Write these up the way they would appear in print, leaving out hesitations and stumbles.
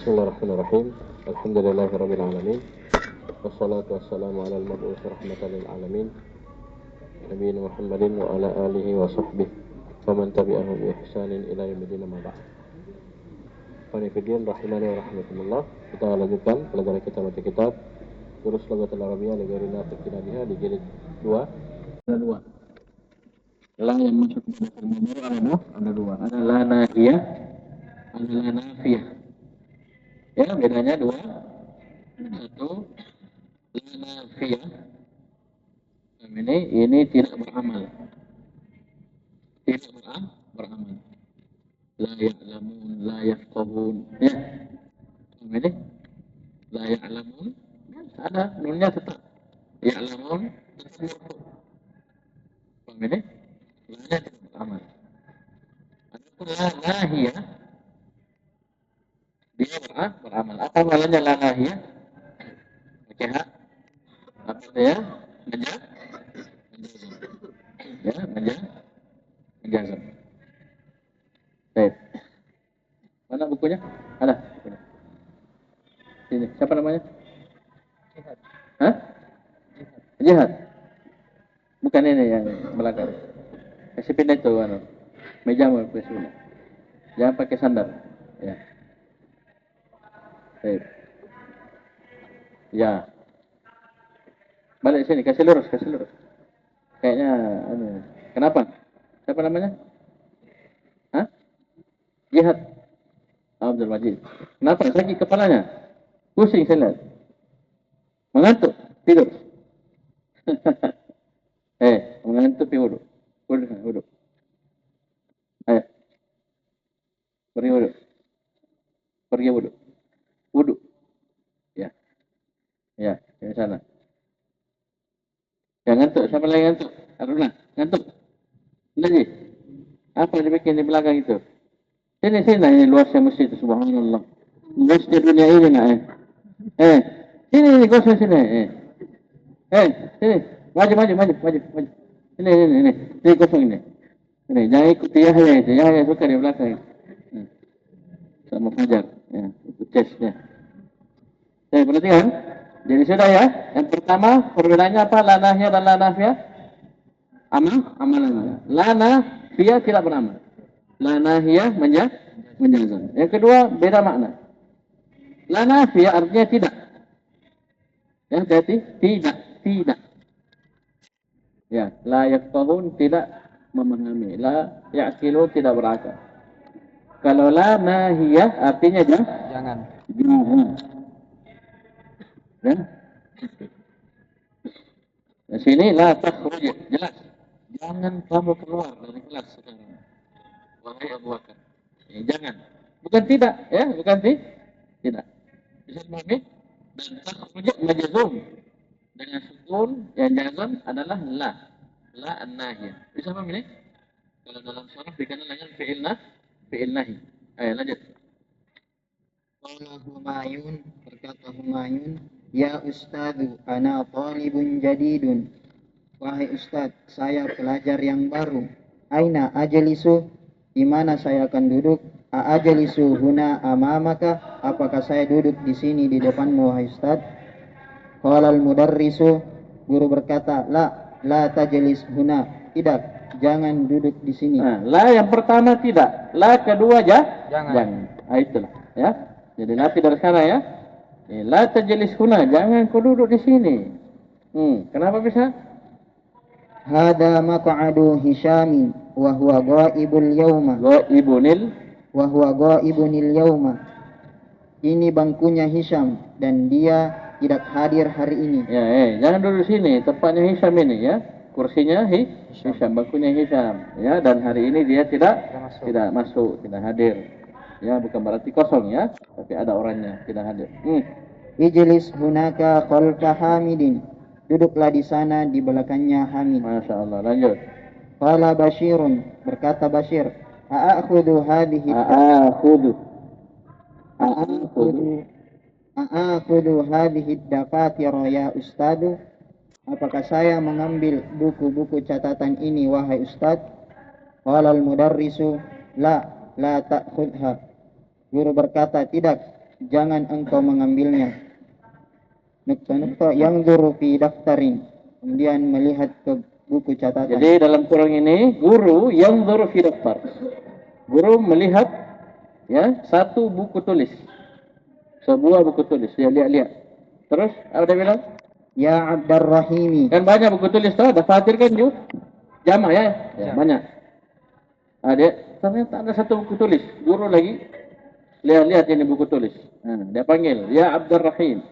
Bismillahirrahmanirrahim. Alhamdulillahirabbil alamin. Wassalatu wassalamu ala al-mab'uts rahmatan lil alamin. Nabiyina Muhammadin wa ala alihi wa sahbihi wa man tabi'ahum bi ihsanin ila yaumil ma ba'd. Qanifiddin rahimani wa rahmatullah. Kita lanjutkan pelajaran kita mata kitab Durus Lughatul Arabiyyah li ghairi nafiq biha di jilid 2. Ada 2. La yang masuk ke dalam mudhari ada 2. Ada la nahiyah, ada la nafiyah. Ya, bedanya 2. Satu, la nafiyah. Ini tidak beramal. Tidak beramal. La ya'lamun, la yafqahun. Ya. Ini la ya'lamun. Ada nunnya tetap. Ya'lamun tetap marfu. Ini la tidak beramal. Adapun la nahiyah dia beramal. Apa malahnya la nahiyah? Oke, ha? Apa dia? Menjazam. Ya, menjazam. Baik. Mana bukunya? Ada bukunya. Ini siapa namanya? Jihad. Hah? Jihad. Bukan ini yang belakang. Kasih pindah itu meja mau pindah. Jangan pakai sandal. Ya. Baik. Ya. Balik sini, kasih lurus. Kayaknya kenapa? Siapa namanya? Hah? Jihad. Abdul Majid. Kenapa? Sakit kepalanya. Pusing saya lihat. Mengantuk, tidur. Mengantuk tidur. Wudhu. Ayo. Pergi wudhu. Wudhu. Ya. Ya, di sana. Ya, ngantuk. Siapa lagi ngantuk? Aruna, ngantuk. Lagi. Apa yang dibikin di belakang itu? Sini, ini luasnya masjid itu, subhanallah. Masjid dunia ini nak. Sini, kosong sini. Sini. Maju. Ini kosong ini. Ini, jangan ikuti Yahya itu. Yahya suka di belakang. Sama Fajar. Ya, itu chestnya. Saya perhatikan. Jadi sudah ya. Yang pertama perbedaannya apa? La nahiyah dan la nafiyah. Amalannya. La nafiyah tidak beramal. La nahiyah menjazam. Yang kedua beda makna. La nafiyah artinya tidak. Ya, berarti tidak. Ya, la yafqahun tidak memahami. La ya'qilun tidak berakal. Kalau la nahiyah artinya jangan. Ya. Di sini la takhruj, jelas. Jangan kamu keluar dari kelas sekarang. Wahai Abu Bakar. Jangan. Bukan tidak, ya, bukan tidak. Bisa dipahami? Dan takhruj majzum. Dengan sukun yang jazam adalah la. La an-nahiyah. Bisa paham ini? Kalau dalam surah dikenal dengan fi'il nahi. Ayo lanjut. Qala Humayun, berkata Humayun, ya Ustadzu, ana talibun jadidun. Wahai Ustadz, saya pelajar yang baru. Aina ajlisu, di mana saya akan duduk? Ajlisu huna amamaka, apakah saya duduk di sini di depanmu wahai Ustadz? Qala al-mudarrisu, guru berkata, la tajlis huna, tidak, jangan duduk di sini. La yang pertama tidak, la kedua jangan. Itulah, ya. Jadi latih dari sekarang ya. La tajlis huna, jangan kau duduk di sini. Kenapa bisa? Hada maq'adu Hishamin wa huwa ghaibul yawma. Wa huwa ghaibunil yawma. Ini bangkunya Hisham dan dia tidak hadir hari ini. Ya, jangan duduk di sini, tempatnya Hisham ini ya. Kursinya Hisham, bangkunya Hisham. Ya, dan hari ini dia tidak masuk, tidak hadir. Ya, bukan berarti kosong ya, tapi ada orangnya tidak hadir. Ijlis hunaka khalfa Hamidin. Duduklah di sana di belakangnya Hamid. Masya Allah, lanjut. Qala Bashirun, berkata Bashir, A'akhudhu hadhihi dafatira ya Ustadu. Apakah saya mengambil buku-buku catatan ini wahai Ustaz? Qala al-mudarrisu, la ta'khudha. Guru berkata, tidak, jangan engkau mengambilnya. Nukta-nukta yang zuru fi daftarin, kemudian melihat ke buku catatan. Jadi dalam kurung ini guru yang zuru fi daftar. Guru melihat ya satu buku tulis. Sebuah buku tulis, dia lihat-lihat. Terus apa dia bilang? Ya Abdurrahimi. Kan banyak buku tulis tuh, ada fatir kan juga. Jama ya, banyak. Dia ternyata ada satu buku tulis. Guru lagi lihat-lihat ini buku tulis. Dia panggil, ya Abdurrahim.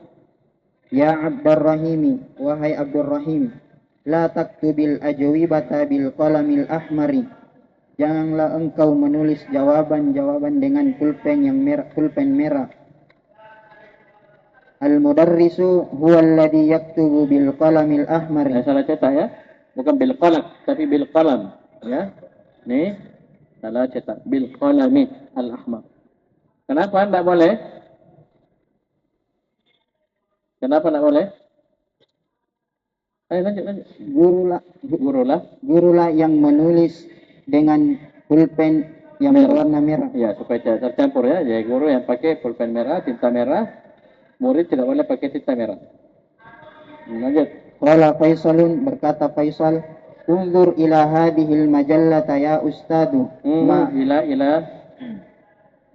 Ya Abdurrahimi, wahai Abdurrahim, la taktubil ajwibata bil qalamil ahmari. Janganlah engkau menulis jawaban-jawaban dengan pulpen yang merah, pulpen merah. Al-mudarrisu huwa alladhi yaktubu bil qalamil ahmari. Salah cetak ya. Bukan bil qalam, tapi bil qalam, ya. Nih, salah cetak bil qalami al-ahmar. Kenapa enggak boleh? Kenapa enggak boleh? Ayo lanjut. Gurulah yang menulis dengan pulpen yang berwarna merah. Ya, supaya tercampur ya. Jadi guru yang pakai pulpen merah, tinta merah. Murid tidak boleh pakai tinta merah. Lanjut. Qala Faisalun, berkata Faisal, unzur ila hadhil majallata ya ustadu.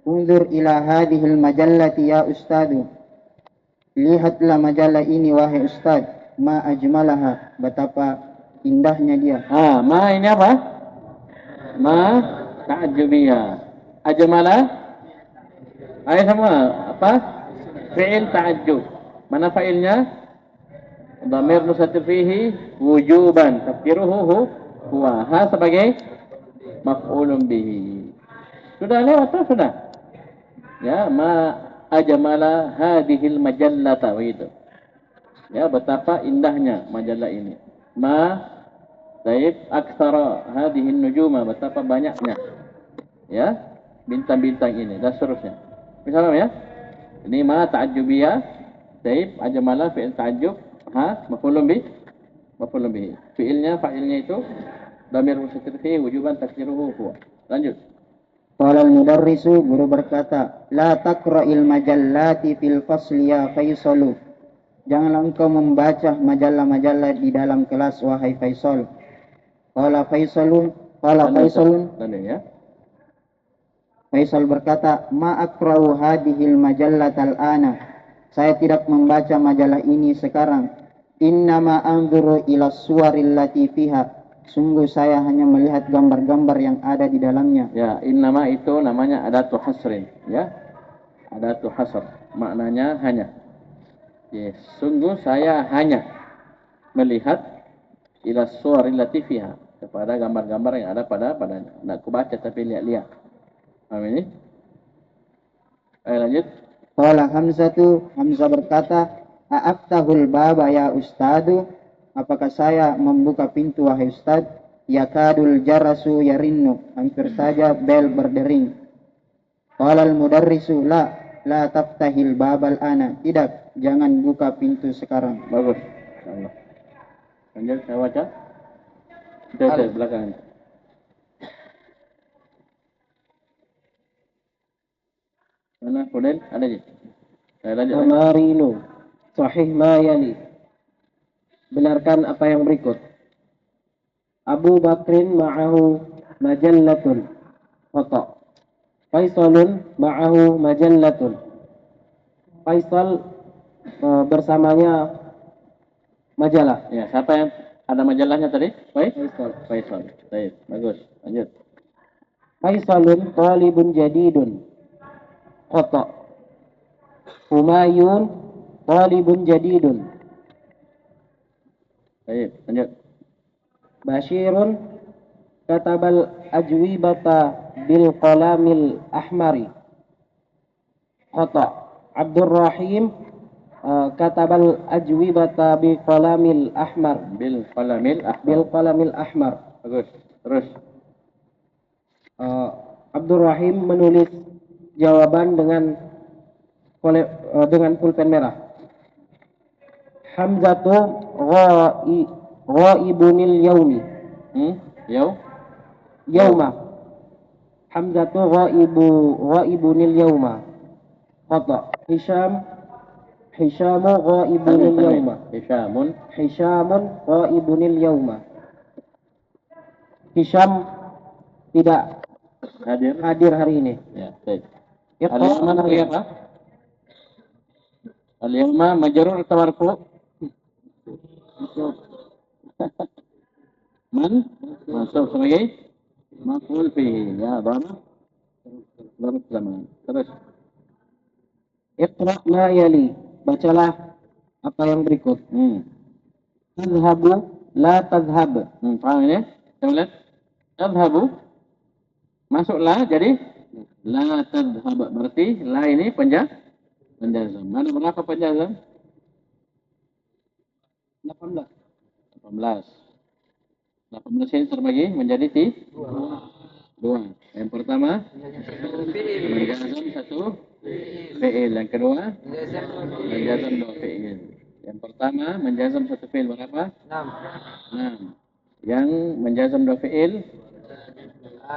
Unzur ila hadhil majallati ya ustadu. Lihatlah majalah ini wahai ustad. Ma ajmalaha, betapa indahnya dia. Ma ini apa? Ma ta'ajjubiyah. Ajmala? Ayo semua, apa? Fi'il ta'ajjub. Mana fa'ilnya? Dhamir mustatir fihi wujuban. Tafkiruhu huwa. Ha sebagai maf'ulun bihi. Sudah lewat atau sudah? Ya, ma ajmala hadhil majallata, begitu. Ya, betapa indahnya majalah ini. Ma taib aktsara hadhihi nujuma, betapa banyaknya. Ya, bintang-bintang ini dan seterusnya. Misalnya ya. Ini ma ta'ajjubiyah, taib ajmala fi'il ta'ajjub, ha maf'ulun bihi. Fa'ilnya itu dhamir mustatir fihi wujuban takdiruhu huwa. Lanjut. Qala al-mudarrisu, guru berkata, la taqra'il majallati fil fasli ya Faisalu. Janganlah engkau membaca majalah-majalah di dalam kelas wahai Faisal. Qala Faisalun, ya. Faisal berkata, ma aqra'u hadhil majallatal ana. Saya tidak membaca majalah ini sekarang. Innama anzuru ila suwaril lati fiha. Sungguh saya hanya melihat gambar-gambar yang ada di dalamnya. Ya, innama itu namanya adatu hasrin, ya. Adatu hasr, maknanya hanya. Yes, sungguh saya hanya melihat ila suwaril lati fiha, kepada gambar-gambar yang ada padanya. Tidak aku baca tapi lihat-lihat. Paham ini? Ayo lanjut. Qala Hamzah berkata, a'aftahul baba ya ustadu. Apakah saya membuka pintu wahai ustad? Yakadul jarasu yarinnu, hampir saja bel berdering. Qala al-mudarrisu, la taftahil babal ana. Tidak, jangan buka pintu sekarang. Bagus. Allah. Lanjut, saya baca. Dari belakang. Mana Fudel? Ada je. Saya lanjut. Amarinu sahih ma yali. Benarkan apa yang berikut. Abu Bakrin ma'ahu majallatun. Khata. Faisalun ma'ahu majallatun. Faisal bersamanya majalah. Ya, siapa yang ada majalahnya tadi? Faisal. Baik, bagus. Lanjut. Faisalun talibun jadidun. Khata. Humayun talibun jadidun. Baik, lanjut. Bashirun katabal ajwibata bil qalamil ahmari. Khata. Abdurrahim katabal ajwibata bil qalamil ahmar. Bil qalamil ahmar. Bagus. Terus. Abdurrahim menulis jawaban dengan pulpen merah. Hamzatu ghaibunil yaumi. Yauma. Hamzatu ghaibunil yauma. Khata. Hishamu ghaibunil yawma. Hishamun ghaibunil yawma. Hisham tidak hadir hari ini. Ya, baik. Al-yawma hari apa? Al-yawma majrur atau marfu? Man masuk sebagai maf'ul fihi. Ya, dharaf zaman. Terus Iqra ma yali. Bacalah apa yang berikut. Tadhhabu la tadhhab. Paham ini? Kita lihat. Tadhhabu masuklah, jadi la tadhhab, berarti la ini penjazam. Ada berapa penjazam? 18. 18 ini terbagi menjadi dua. Yang pertama menjazam satu fi'il, yang kedua menjazam dua fi'il. Yang pertama menjazam satu fi'il berapa? 6. Yang menjazam dua fi'il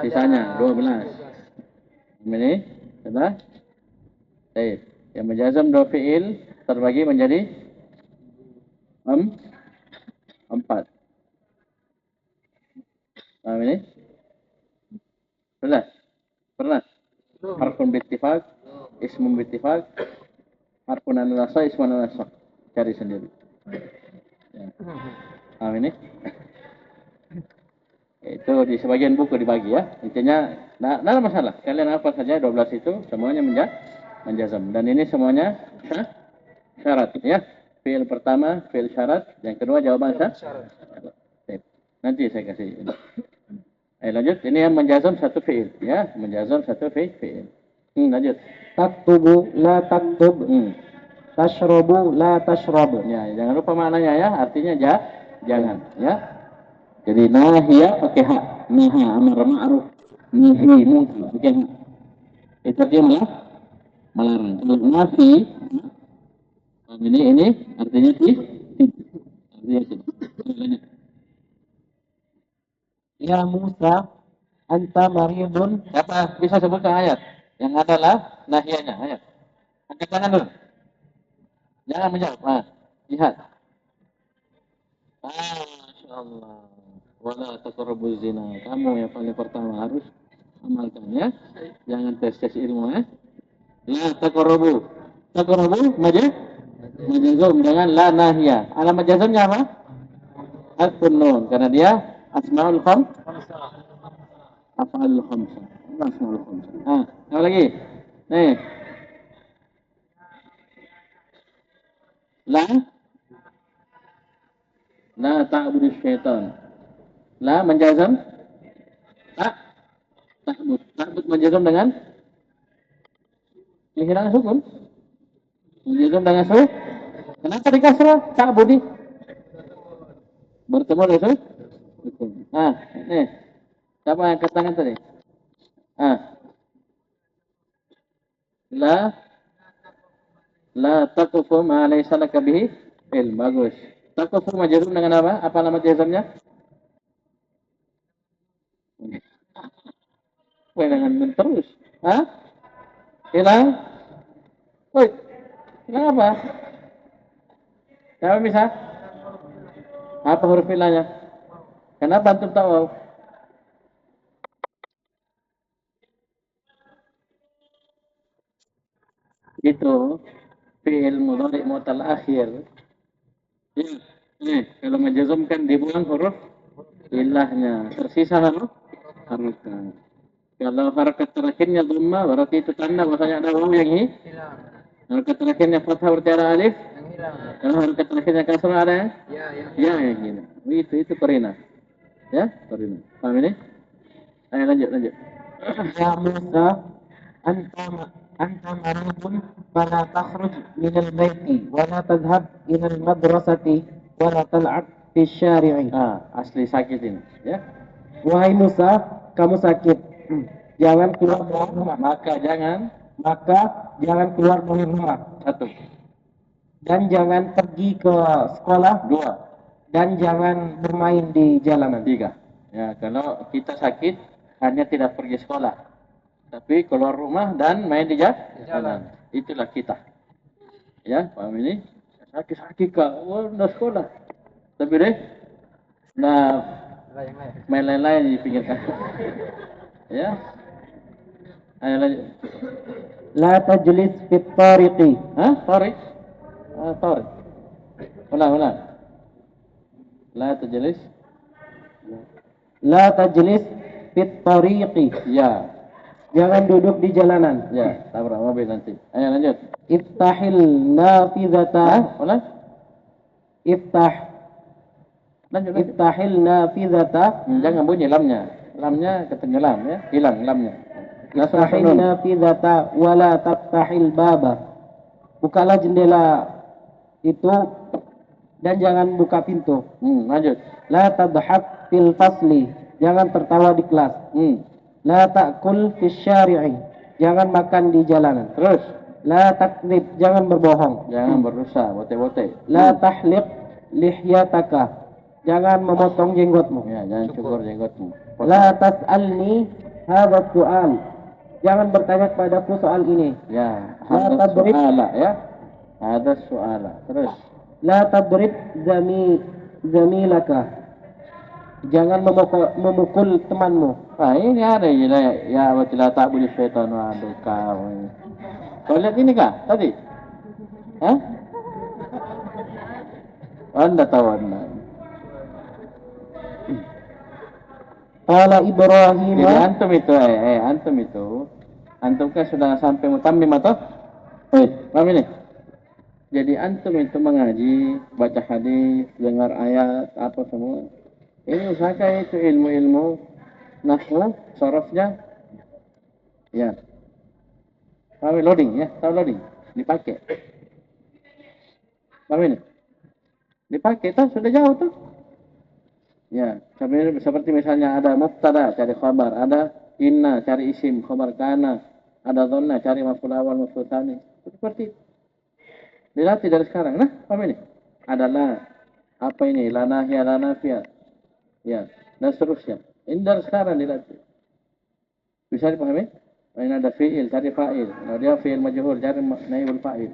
sisanya 12. Ini sudah. Baik. Yang menjazam dua fi'il terbagi menjadi 4. Paham ini? Pernah? Harfun bittifaq, ismun bittifaq, harfun an-nasa, ismun an-nasa. Cari sendiri. Ya. Paham ini? Itu di sebagian buku dibagi ya. Intinya, tidak ada masalah. Kalian apa saja 12 itu semuanya menjazam. Dan ini semuanya syarat ya. Fi'il pertama, fi'il syarat. Yang kedua jawaban syarat. Nanti saya kasih. Lanjut. Ini yang menjazam satu fi'il ya. Menjazam satu fi'il. Lanjut. Taktubu la taktub. Tashrabu la tashrab. Ya, jangan lupa maknanya ya. Artinya jangan ya. Jadi nahiyah pakai hak. Naha amar ma'ruf. Nahi munkar pakai hak. Itu dia melarang. Kalau nafi ini artinya tidak. Artinya tidak. Ya Musa, anta maridun. Siapa bisa sebutkan ayat yang adalah nahiyahnya? Ayat. Angkat tangan dulu. Jangan menjawab. Lihat. Masya Allah. Wala taqrabuz zina. Kamu yang paling pertama harus amalkan ya. Jangan tes ilmu ya. La taqrabu. Taqrabu majazum dengan la nahiyah. Alamat jazamnya apa? Harfun nun, karena dia asmaul khamsah. Af'alul khamsah. Asmaul khamsah. Apa lagi? Nih. La ta'budu syaitan. La menjazam ta'bud menjazam dengan kehilangan sukun. Menjazam dengan sukun. Kenapa dikasrah? Ta'budi. Bertemu dengan sukun. Nih. Siapa yang angkat tangan tadi? La taqufu ma laysa laka bihi ilm. Bagus. Taqufu majzum dengan apa? Apa nama jazamnya? Dengan terus. Hilang. Woi. Hilang apa? Siapa bisa? Apa huruf hilangnya? Kenapa antum tahu? Itu fi'il mudhari' mu'tal akhir. Kalau menjazmkan dibuang huruf ilahnya, tersisa huruf harakat. Kalau harakat terakhirnya dhamma berarti itu tanda bahwasanya ada waw yang hilang. Harakat terakhirnya fathah berarti ada alif yang hilang. Kalau harakat terakhirnya kasrah ada yang hilang. Itu qarina. Ya, qarina. Paham ini? Ayo lanjut. Ya Musa, anta maridun fala takhruj min al-baiti wa la tadhhab ila al-madrasati wa la tal'ab fi syari'i. Asli sakit ini, ya. Wahai Musa, kamu sakit. Jangan keluar dari rumah. Maka jangan keluar dari rumah. 1. Dan jangan pergi ke sekolah. 2. Dan jangan bermain di jalanan. 3. Ya, kalau kita sakit hanya tidak pergi sekolah, tapi keluar rumah dan main di jalan. itulah kita. Ya, paham ini? Sakit-sakit kak, oh, udah sekolah. Tapi deh, nah, main lain-lain di pinggir kaki. Ya, ayo lanjut. La tajlis fit tariqi. Hah? Tarik? Tarik. Ulang. La tajlis. La tajlis fit tariqi. Ya, Jangan duduk di jalanan. ya, tabrak mobil nanti. Ayo lanjut. Iftahil nafizata. Ulang. Lanjut. Iftahil nafizata. Jangan bunyi lamnya. Lamnya ketenggelam ya, hilang lamnya. Iftahil nafizata wala taftahil baba. Bukalah jendela itu dan jangan buka pintu. Lanjut. La tadhak fil fasli. Jangan tertawa di kelas. La ta'kul fis syari'i. Jangan makan di jalanan. Terus. La takdzib. Jangan berbohong. Jangan berusaha, bote-bote. La tahliq lihyataka. Jangan memotong jenggotmu. Ya, jangan cukur jenggotmu. La tas'alni hadha su'al. Jangan bertanya kepadaku soal ini. Ya, La hadha tadrib. su'ala ya. Hadha su'ala. Terus. La tadrib zamilaka. Jangan memukul temanmu. Ini ada ya watilah tak boleh syaitan. Aduh kau. Kau lihat ini kah tadi? Hah? Anda tahu anda. Qala Ibrahim. Jadi antum itu, antum kan sudah sampai mutammim atau? Paham ini? Jadi antum itu mengaji, baca hadis, dengar ayat, apa semua. Ini usahakan itu ilmu-ilmu nahwu, sorofnya, ya. Tahu loading ya, tahu loading, dipakai. Paham ini? Dipakai, tuh sudah jauh tuh. Ya, seperti misalnya ada mubtada cari khabar, ada inna cari isim khabar kana, ada dhanna cari maf'ul awal maf'ul tsani. Seperti itu. Dilatih dari sekarang. Nah, paham ini? Adalah apa ini? La nahya la nafiya. Ya, dan seterusnya. Ini dari sekarang dilatih. Bisa dipahami? Ini ada fi'il, cari fa'il. Kalau dia fi'il majhul, cari naibul fa'il.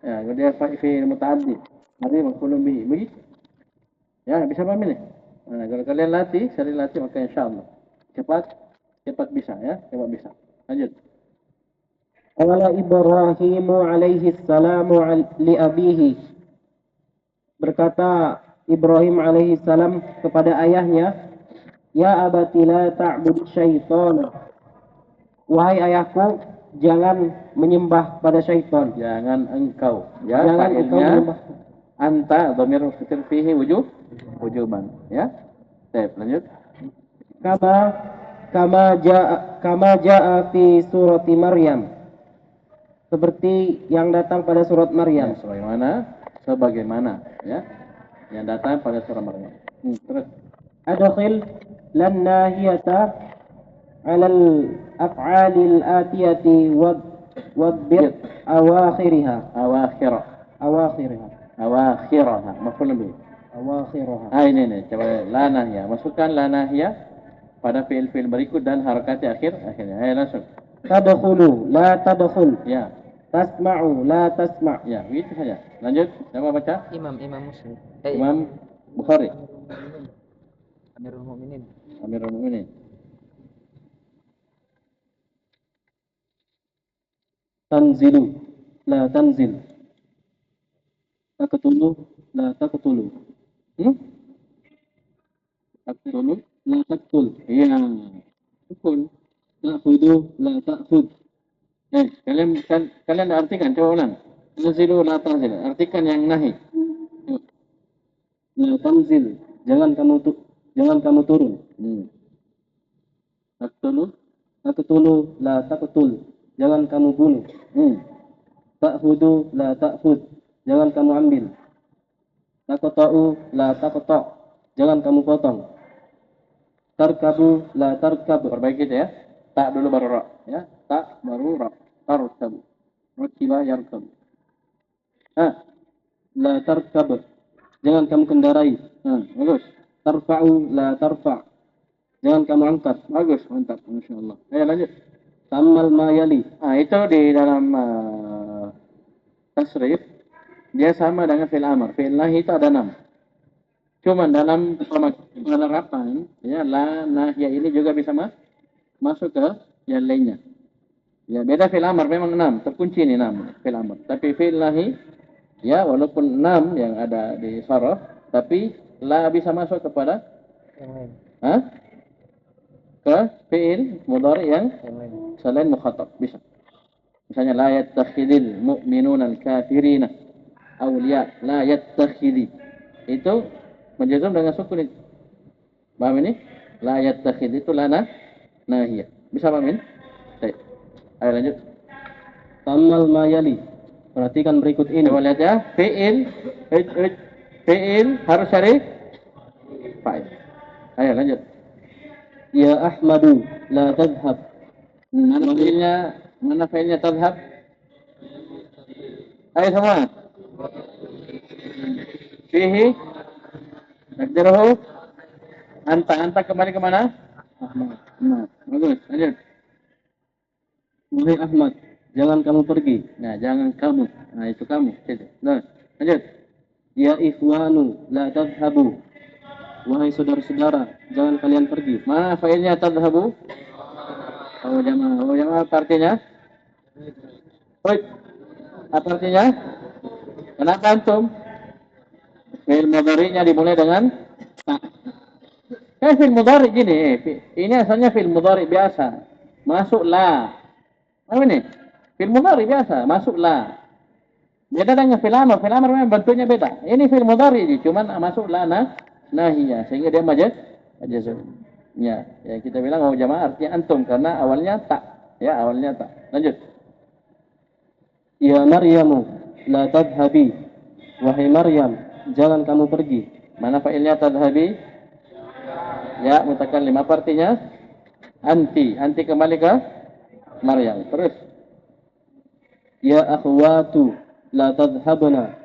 Ya, kalau dia fi'il muta'addi, cari maf'ulun bihi. Begitu. Ya, bisa paham ini? Nah, kalau kalian sering latih, maka insyaallah cepat bisa ya, cepat bisa. Lanjut. Qala Ibrahim alaihi salamu li abihi. Berkata Ibrahim alaihi salam kepada ayahnya, "Ya abati la ta'bud syaitan." Wahai ayahku, jangan menyembah pada syaitan. Jangan engkau. Ya, jangan engkau menyembah. Anta dhamir mustatir fihi wujuban. Ya. Baik, lanjut. Kama jaa fi surati Maryam. Seperti yang datang pada surat Maryam. Ya, sebagaimana ya. Yang datang pada surat Maryam. Terus. Adkhil lan nahiyata 'ala al-af'ali al-atiyati wadbir awakhiraha. Maf'ul bih. Awakhiraha. Ini coba la nahya. Masukkan la nahya pada fi'il-fi'il berikut dan harakatnya akhirnya. Ayo langsung. Tadkhulu la tadkhul. Ya. Tasma'u la tasma'. Ya, begitu saja. Lanjut. Siapa baca? Imam Muslim. Imam Bukhari. Amirul Mukminin. Tanzilu la tanzil. Taqtulu la taqtulu. Taqtulu la taqtul. Iya. Betul. Ta'khudhu la ta'khud. Kalian artikan, coba ulang. Tanzilu la tanzil. Artikan yang nahi. La tanzil. Jangan kamu turun. Taqtulu la taqtul. Jangan kamu bunuh. Ta'khudhu la ta'khud. Jangan kamu ambil. Taqta'u la taqta'. Jangan kamu potong. Tarkabu la tarkab. Perbaiki itu ya. Tak dulu baru ra. Ya. Tak baru ra. Tarkabu. Rakiba yarkab. La tarkab. Jangan kamu kendarai. Bagus. Tarfa'u la tarfa'. Jangan kamu angkat. Bagus, mantap. Masyaallah. Ayo lanjut. Tamal ma yali. Itu di dalam tasrif, dia sama dengan fi'il amr. Fi'il nahi itu ada 6. Cuman dalam penerapan, ya, la nahiyah ini juga bisa masuk ke yang lainnya. Ya, beda fi'il amr memang 6, terkunci ini 6 fi'il amr. Tapi fi'il nahi, ya, walaupun 6 yang ada di saraf, tapi la bisa masuk kepada ke fi'il mudhari yang selain mukhatab, bisa. Misalnya la yattakhidil mu'minuna al-kafirina awliya, la yattakhidi. Itu menjazam dengan sukun itu. Paham ini? La yattakhid itu lana nahiyah. Bisa paham ini? Baik. Ayo lanjut. Tamal mayali. Perhatikan berikut ini. Coba lihat ya. Fi'il harus cari fa'il. Ayo lanjut. Ya Ahmadu la tadhhab. Mana fi'ilnya tadhhab? Ayo semua. Fihi nakdiruhu anta kembali ke mana? Ahmad. Nah, bagus. Lanjut. Wahai Ahmad, jangan kamu pergi. Nah, jangan kamu. Nah, itu kamu. Gitu. Nah, lanjut. Ya ikhwanu la tadhhabu. Wahai saudara-saudara, jangan kalian pergi. Mana fa'ilnya tadhhabu? Oh, jamaah apa artinya? Baik. Apa artinya? Kenapa antum? Fi'il mudhari'nya dimulai dengan ta. Fi'il mudhari' gini. Ini asalnya fi'il mudhari' biasa. Masuk la. Apa ini? Fi'il mudhari' biasa. Masuk la. Beda dengan fi'il amr. Fi'il amr memang bentuknya beda. Ini fi'il mudhari'. Cuman masuk la nahiyah. Sehingga dia majazum. Ya, kita bilang oh jamaah artinya antum. Karena awalnya tak. Ya, awalnya tak. Lanjut. Ya Maryamu la tadhhabi. Wahai Maryam, jangan kamu pergi. Mana fa'ilnya tadhhabi? Ya, mutakallim. Apa artinya? Anti. Anti kembali ke Maryam. Terus. Ya akhwatu la tadhhabna.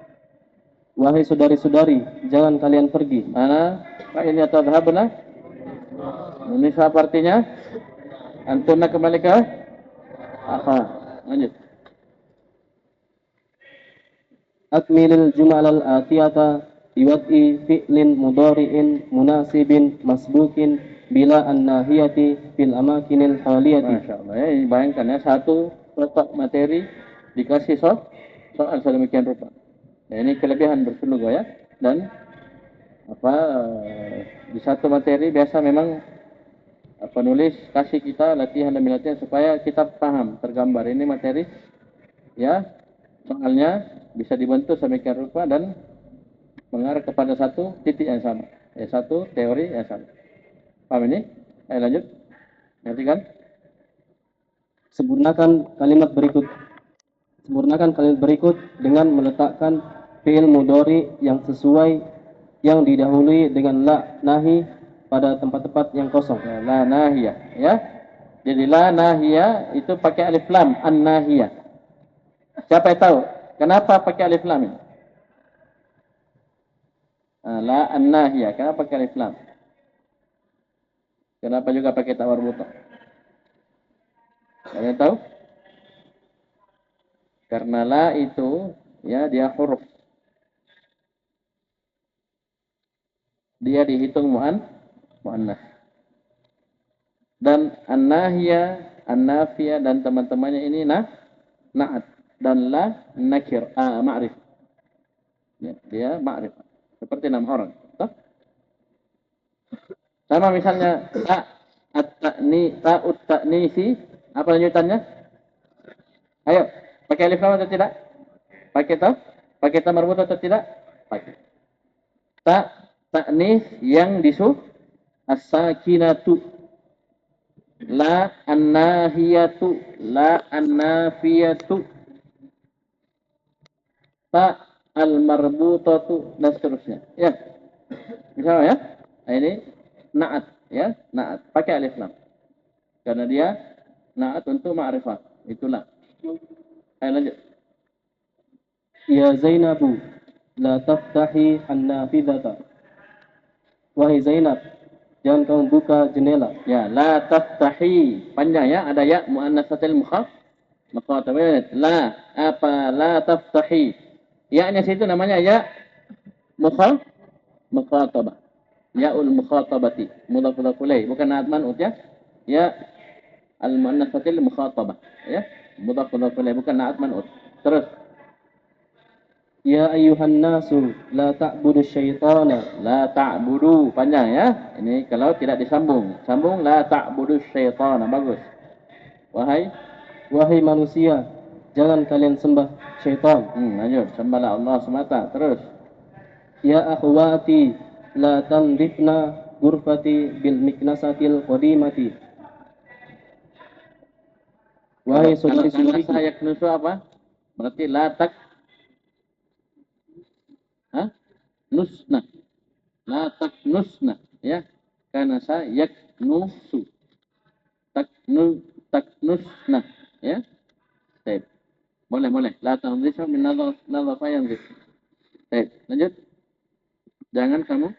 Wahai saudari-saudari, jangan kalian pergi. Mana fa'ilnya tadhhabna? Ini apa artinya? Antunna kembali ke akha. Lanjut. Akmilil jumalal atiyata biwad'i fi'lin mudhari'in munasibin masbukin bila an-nahiyati fil amakinil haliyati. Masya Allah. Ya, bayangkan ya, satu pokok materi dikasih soal sedemikian rupa. Nah, ini kelebihan berseluruh ya. Dan di satu materi biasa memang penulis kasih kita latihan demi latihan supaya kita paham, tergambar. Ini materi ya, soalnya bisa dibentuk sedemikian rupa dan mengarah kepada satu titik yang sama. Ya, satu teori yang sama. Paham ini? Ayo lanjut. Perhatikan. Sempurnakan kalimat berikut dengan meletakkan fi'il mudhari yang sesuai yang didahului dengan la nahi pada tempat-tempat yang kosong. Ya, la nahiyah, ya. Jadi la nahiyah itu pakai alif lam, an-nahiyah. Siapa yang tahu kenapa pakai alif lam ini? La an-nahiyah, kenapa pakai alif lam? Kenapa juga pakai ta marbutah? Kalian tahu? Karena la itu ya dia huruf. Dia dihitung muannas. Dan an-nahiyah, an-nafiyah dan teman-temannya ini na'at dan la nakir, ma'rif. Ya, dia ma'rif. Seperti 6 orang. Tuh? Sama misalnya ta'ut ta'nisi, apa lanjutannya? Ayo, pakai alif lam atau tidak? Pakai ta? Pakai ta marbutah atau tidak? Pakai. Ta'nis yang as-sakinatu. La an-nahiyatu, la an-nafiyatu. Ta al-marbutatu dan seterusnya. Ya. Misalnya ya. Nah, ini na'at ya, na'at. Pakai alif lam. Karena dia na'at untuk ma'rifat. Itulah. Ayo lanjut. Ya Zainabu la taftahi an-nafidhata. Wahai Zainab, jangan kamu buka jendela. Ya, la taftahi. Panjang ya, ada ya muannatsatil Mukhatabah. La apa la taftahi. Ya-nya situ namanya ya mukhatabah. Ya'ul mukhatabati. Mudhaf ilaih. Bukan naat man'ut ya. Ya al-muannatsatil mukhatabah. Ya. Mudhaf ilaih bukan naat man'ut. Terus Ya ayuhan nasu la ta'budu syaitana. la ta'budu panjang ya. Ini kalau tidak disambung. Sambung la ta'budu syaitana. Bagus. Wahai manusia, jangan kalian sembah syaitan. Lanjut. Sembahlah Allah semata. Terus Ya akhwati la tandifna ghurfati bil miknasatil qadimati. Wahai saudari-saudariku, saya nusu apa? Berarti la tak nusna. La tak nusna ya. Karena saya yaknusu. Tak nusna ya. Baik. Boleh. La tanzifu min nadhafa yanzif. Baik, lanjut. Jangan kamu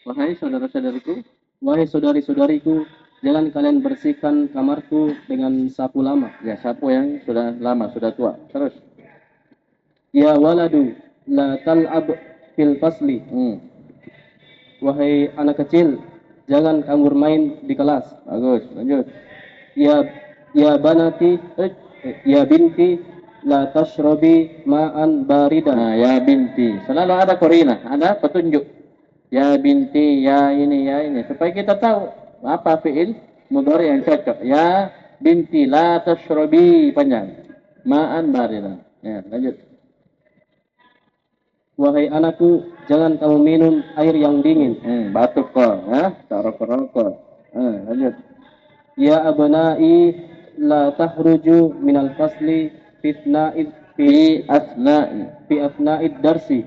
wahai saudara-saudariku, wahai saudari-saudariku, jangan kalian bersihkan kamarku dengan sapu lama. Ya, sapu yang sudah lama, sudah tua. Terus. Ya waladu la tal'ab fil fasli. Wahai anak kecil, jangan kamu bermain di kelas. Bagus, lanjut. Ya banati, ya binti, la tashrobi ma'an baridan. Nah, ya binti. Selalu ada korina, ada petunjuk. Ya binti, ya ini. Supaya kita tahu apa fi'il mudhari yang cocok. Ya binti, la tashrobi panjang. Ma'an baridan. Ya, lanjut. Wahai anakku, jangan kamu minum air yang dingin. Batuk kok, ya, tak rokok-rokok. Lanjut. Ya abnai, la tahruju minal fasli fi asna'id darsi.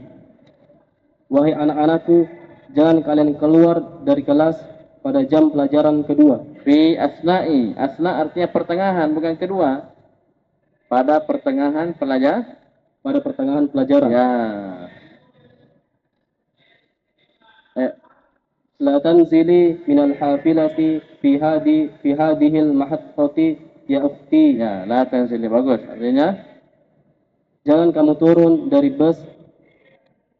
Wahai anak-anakku, jangan kalian keluar dari kelas pada jam pelajaran kedua. Fi asna'i. Asna artinya pertengahan, bukan kedua. Pada pertengahan pelajaran. Ya. La tanzili minal hafilati fi hadihil mahattati ya ukhti. Ya, la tanzili bagus. Artinya jangan kamu turun dari bus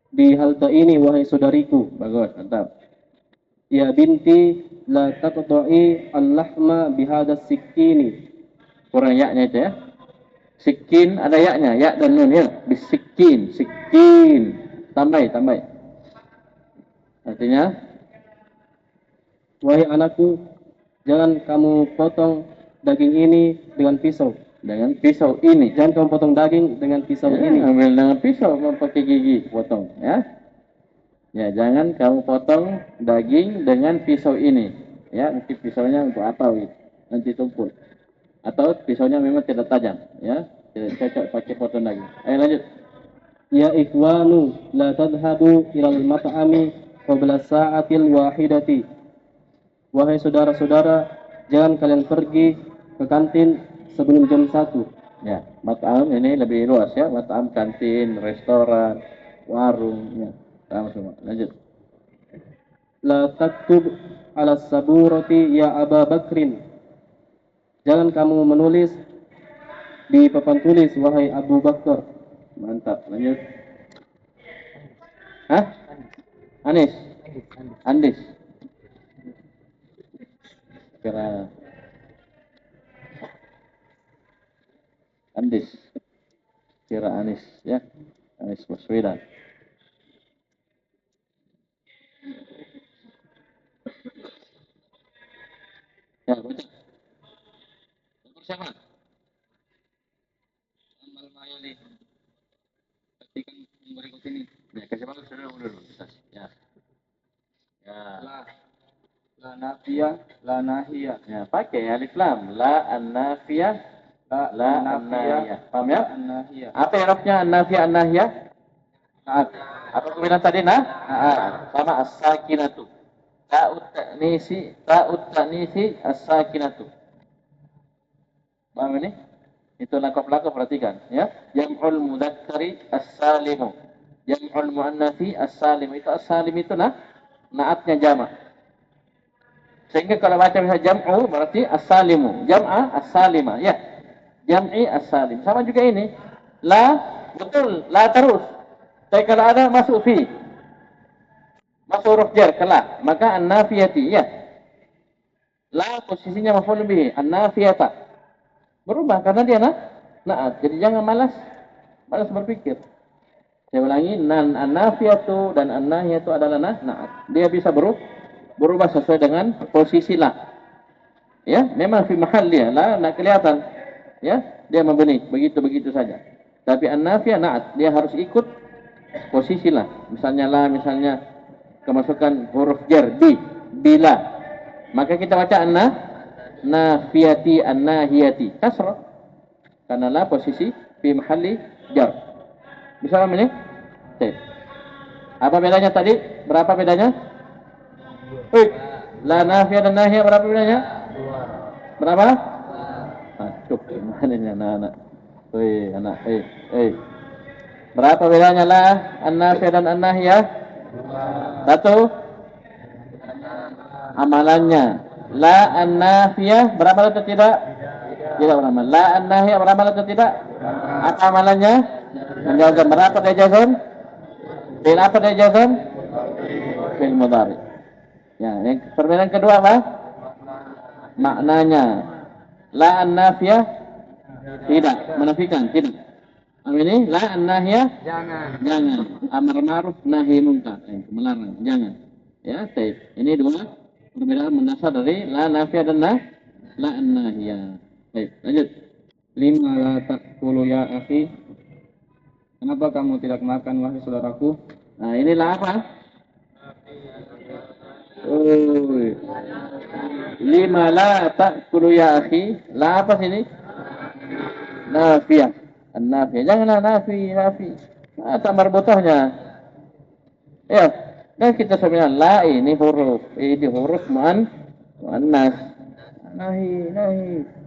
di halte ini wahai saudariku. Bagus, mantap. Ya binti la taqta'i al-lahma bihadas sikkini. Kurang yaknya itu ya. Sikin ada yaknya, ya dan nun ya. Bisikin, sikin. Tambah. Artinya wahai anakku, jangan kamu potong daging ini dengan pisau. Dengan pisau ini. Jangan kamu potong daging dengan pisau ini. Ambil dengan pisau, pakai gigi potong, ya. Ya, jangan kamu potong daging dengan pisau ini. Ya, nanti pisaunya untuk apa, nanti tumpul. Atau pisaunya memang tidak tajam, ya. Tidak cocok pakai potong daging. Ayo lanjut. Ya ikhwanu, la tadhhabu ilal mat'ami qabla sa'atil wahidati. Wahai saudara-saudara, jangan kalian pergi ke kantin sebelum jam 1. Ya, mat'am ini lebih luas ya. Mat'am kantin, restoran, warung, ya. Sama semua. Lanjut. La taktub ala saburati ya Aba Bakrin. Jangan kamu menulis di papan tulis wahai Abu Bakar. Mantap. Lanjut. Hah? Andis. Kira Anis ya. Anis Baswedan. Ya, baca. Nomor siapa? Amal Mayali. Ketika berikut ini. Ya, kasih bagus dulu. Ya. La nafiyah, la nahiyah. Ya, pakai alif lam. La an-nafiyah, la an-nahiyah. Paham ya? Apa hurufnya an-nafiyah, an-nahiyah? Apa aku bilang tadi sama as-sakinatu. Ta'ut ta'nisi as-sakinatu. Paham ini? Itu lakop-lakop perhatikan ya. Jam'ul mudzakkari as-salimu. Jam'ul muannatsi as-salim. Itu as-salim itu naatnya jamak. Sehingga kalau baca bisa jam'u berarti as-salimu, jam'a as-salima ya. jam'i as-salim. Sama juga ini. La, betul, la terus. Tapi kalau ada masuk fi, masuk huruf jar, kelak. Maka an-nafiyati, ya. La posisinya maf'ul bihi, an-nafiyata. Berubah karena dia naat. Jadi jangan malas berpikir. Saya ulangi, an-nafiyatu dan an-nahiyatu adalah naat. Dia bisa berubah sesuai dengan posisi la. Ya, memang fi mahal dia, la nak kelihatan. Ya, dia membeni begitu saja. Tapi an-nafiyah naat, dia harus ikut posisi la. Misalnya la, misalnya kemasukan huruf jar bila. Maka kita baca nafiyati an-nahiyati kasrah. Karena la posisi fi mahalli jar. Bisa paham ini? Apa bedanya tadi? Berapa bedanya? La nafiyah dan nahiyah berapa bedanya? Berapa? Aduh, gimana ini anak-anak? Anak. Berapa bedanya la an-nafiyah dan an-nahiyah? 1. Amalannya. La an-nafiyah beramal atau tidak? Tidak beramal. La an-nahiyah beramal atau tidak? Apa amalannya? Menjawabkan. Berapa dia jazam? Fil apa dia jazam? Fil mudhari. Ya, yang perbedaan kedua apa? Maknanya. La an-nafiyah tidak, menafikan, tidak. Ini la an-nahiyah jangan. Amar ma'ruf nahi munkar, melarang, jangan. Ya, baik. Ini dua perbedaan mendasar dari la nafiyah dan la an-nahiyah. Baik, lanjut. 5 la ta'kulu ya akhi. Kenapa kamu tidak makan wahai saudaraku? Nah, inilah apa? 5 la ta'kulu ya akhi. La apa sini? Nafiyah. An-nafiyah. Janganlah nafi. Tak marbutahnya. Ya, kan kita sebenarnya la ini huruf. Ini huruf muannas. Nahi,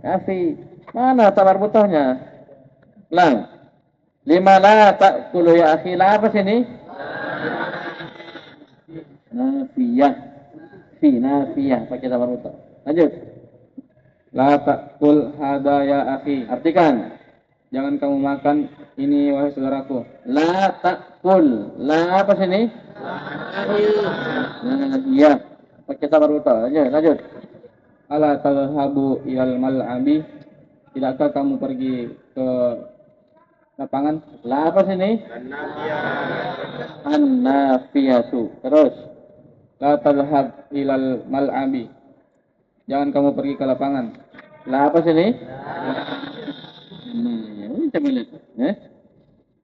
nafi. Mana tak marbutahnya? Lang. 5 la ta'kulu ya akhi. La apa sini? Nafiyah. Nafiyah pakai tamar mutah. Lanjut. La ta'kul hada ya akhi. Artikan. Jangan kamu makan ini wahai saudaraku. La ta'kul. La apa sini? Nafiyah pakai tamar mutah. Lanjut. Ala tadhhabu ilal mal'abi. Tidakkah kamu pergi ke lapangan? La apa sini? An-nafiyatu. Terus. La tadhhab ilal mal'abi. Jangan kamu pergi ke lapangan. La apa sini? Ini coba lihat.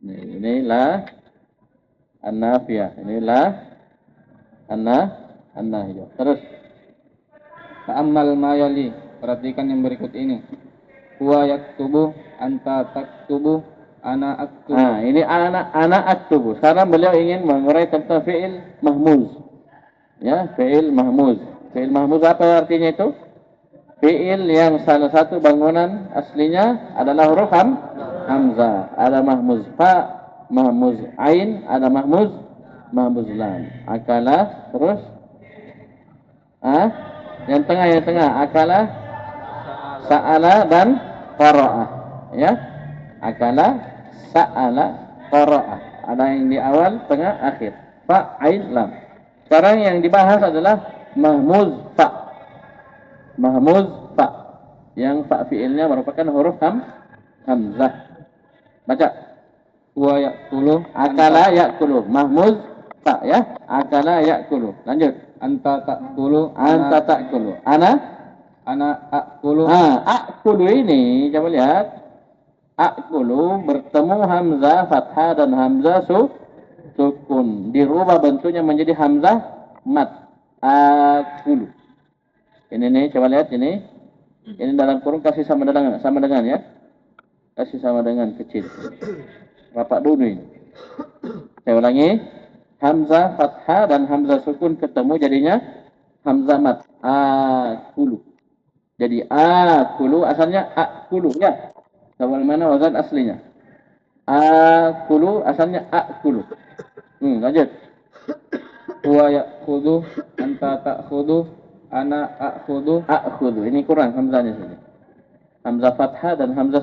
Ini la an-nafiyah. Ini la an-nahiyah. Terus. Ta'ammal ma yali. Perhatikan yang berikut ini. Huwa yaktubu, anta taktubu, ana aktubu. Nah, ini ana aktubu. Sekarang beliau ingin mengurai tentang fi'il mahmuz. Ya, fi'il mahmuz. Fi'il mahmuz apa artinya itu? Fi'il yang salah satu bangunan aslinya adalah huruf hamzah. Ada mahmuz fa, mahmuz ain, ada mahmuz lam. Akala, terus yang tengah akala, sa'ala dan qara'ah. Ya. Akala, sa'ala, qara'ah. Ada yang di awal, tengah, akhir. Fa, ain, lam. Sekarang yang dibahas adalah mahmuz fa. Mahmuz fa. Yang fa fi'ilnya merupakan huruf hamzah. Baca. Huwa yakulu, Akala ya'kulu. Mahmuz fa ya. Akala ya'kulu. Lanjut. anta takulu, Anta ta'kulu. Ana akulu. Akulu ini coba lihat. Akulu bertemu hamzah fathah dan hamzah sukun. Dirubah bentuknya menjadi hamzah mat. Akulu. Ini nih, coba lihat ini. Ini dalam kurung kasih sama dengan ya. Kasih sama dengan kecil. Rapat dulu ini. Saya ulangi. Hamzah fathah dan hamzah sukun ketemu jadinya hamzah mat. Akulu. Jadi akulu asalnya akulu ya. Bagaimana wazan aslinya? Akulu asalnya akulu. Lanjut. Huwa ya'khudhu, anta ta'khudhu, ana a'khudhu. Akhudu. Ini kurang hamzahnya saja. Hamzah fathah dan hamzah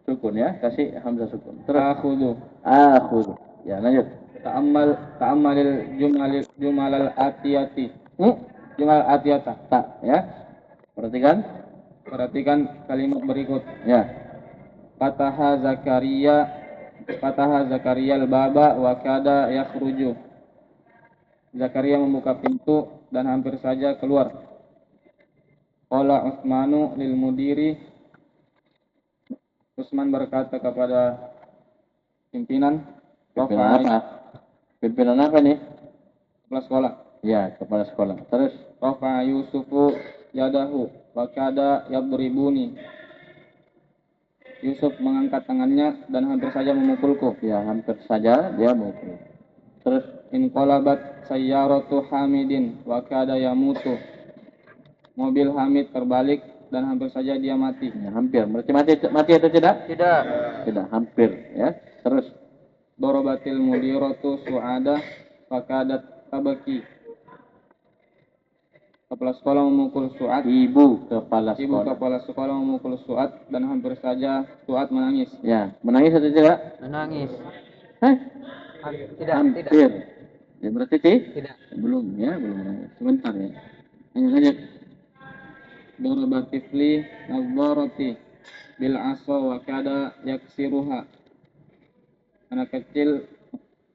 sukun ya. Kasih hamzah sukun. Terus Akhudhu. akhudhu. Ya, lanjut. Ta'ammalil jumalal atiyati. Hmm? Jumal atiyata. Tak ya. Perhatikan. Perhatikan kalimat berikut. Ya. Fataha Zakaria al-baba wa kada yakhruju. Zakaria membuka pintu dan hampir saja keluar. Qala Utsmanu lil mudiri. Utsman berkata kepada pimpinan Pimpinan apa? Pimpinan apa nih? kepala sekolah. Ya, kepala sekolah. Terus Rafa Yusufu yadahu wa kada yadribuni. Yusuf mengangkat tangannya dan hampir saja memukulku. ya hampir saja dia mukul. Terus Inqalabat sayyaratu Hamidin wa kada yamutu. Mobil Hamid terbalik dan hampir saja dia mati. ya, hampir. Berarti mati atau tidak? Tidak. Tidak, hampir ya. Terus Dorobatil mudiratu su'ada fakadat tabaki. Kepala sekolah memukul Su'ad. ibu kepala Ibu sekolah. kepala sekolah memukul Su'ad dan hampir saja Su'ad menangis. Ya, menangis atau tidak? Menangis. Hah? Tidak, Hampir. tidak. Ya berarti Tidak. belum menangis. Sebentar ya. Lanjut. Dorobatifli nadharati bil asa wa kada yaksiruha.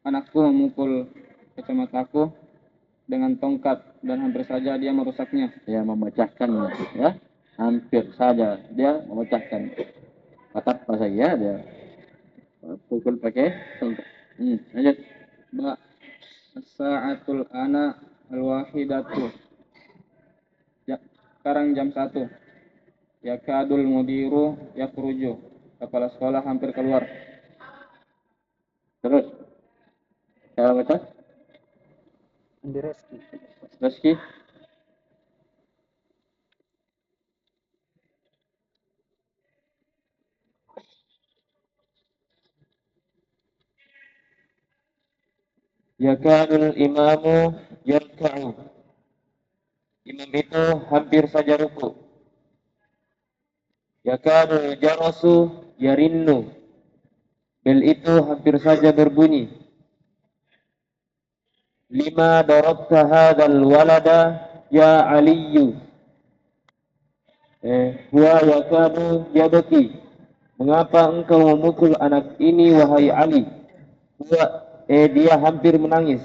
Anakku memukul kacamataku dengan tongkat dan hampir saja dia merusaknya. Ya, memecahkannya ya. Hampir saja dia memecahkan. Patah apa saja dia pukul pakai tongkat. Lanjut. Ba sa'atul ana al-wahidatu. Ya, sekarang jam 1. Yakadul mudiru yakhruju. Kepala sekolah hampir keluar. Terus saya baca Andi Reski. Reski. Yakadul imamu yarka'u. Imam itu hampir saja ruku. Yakadul jarasu yarinnu. Bel itu hampir saja berbunyi. Lima darabta hadzal walada ya Aliyu. Huwa yakadu yabki. Mengapa engkau memukul anak ini wahai Ali? Dia hampir menangis.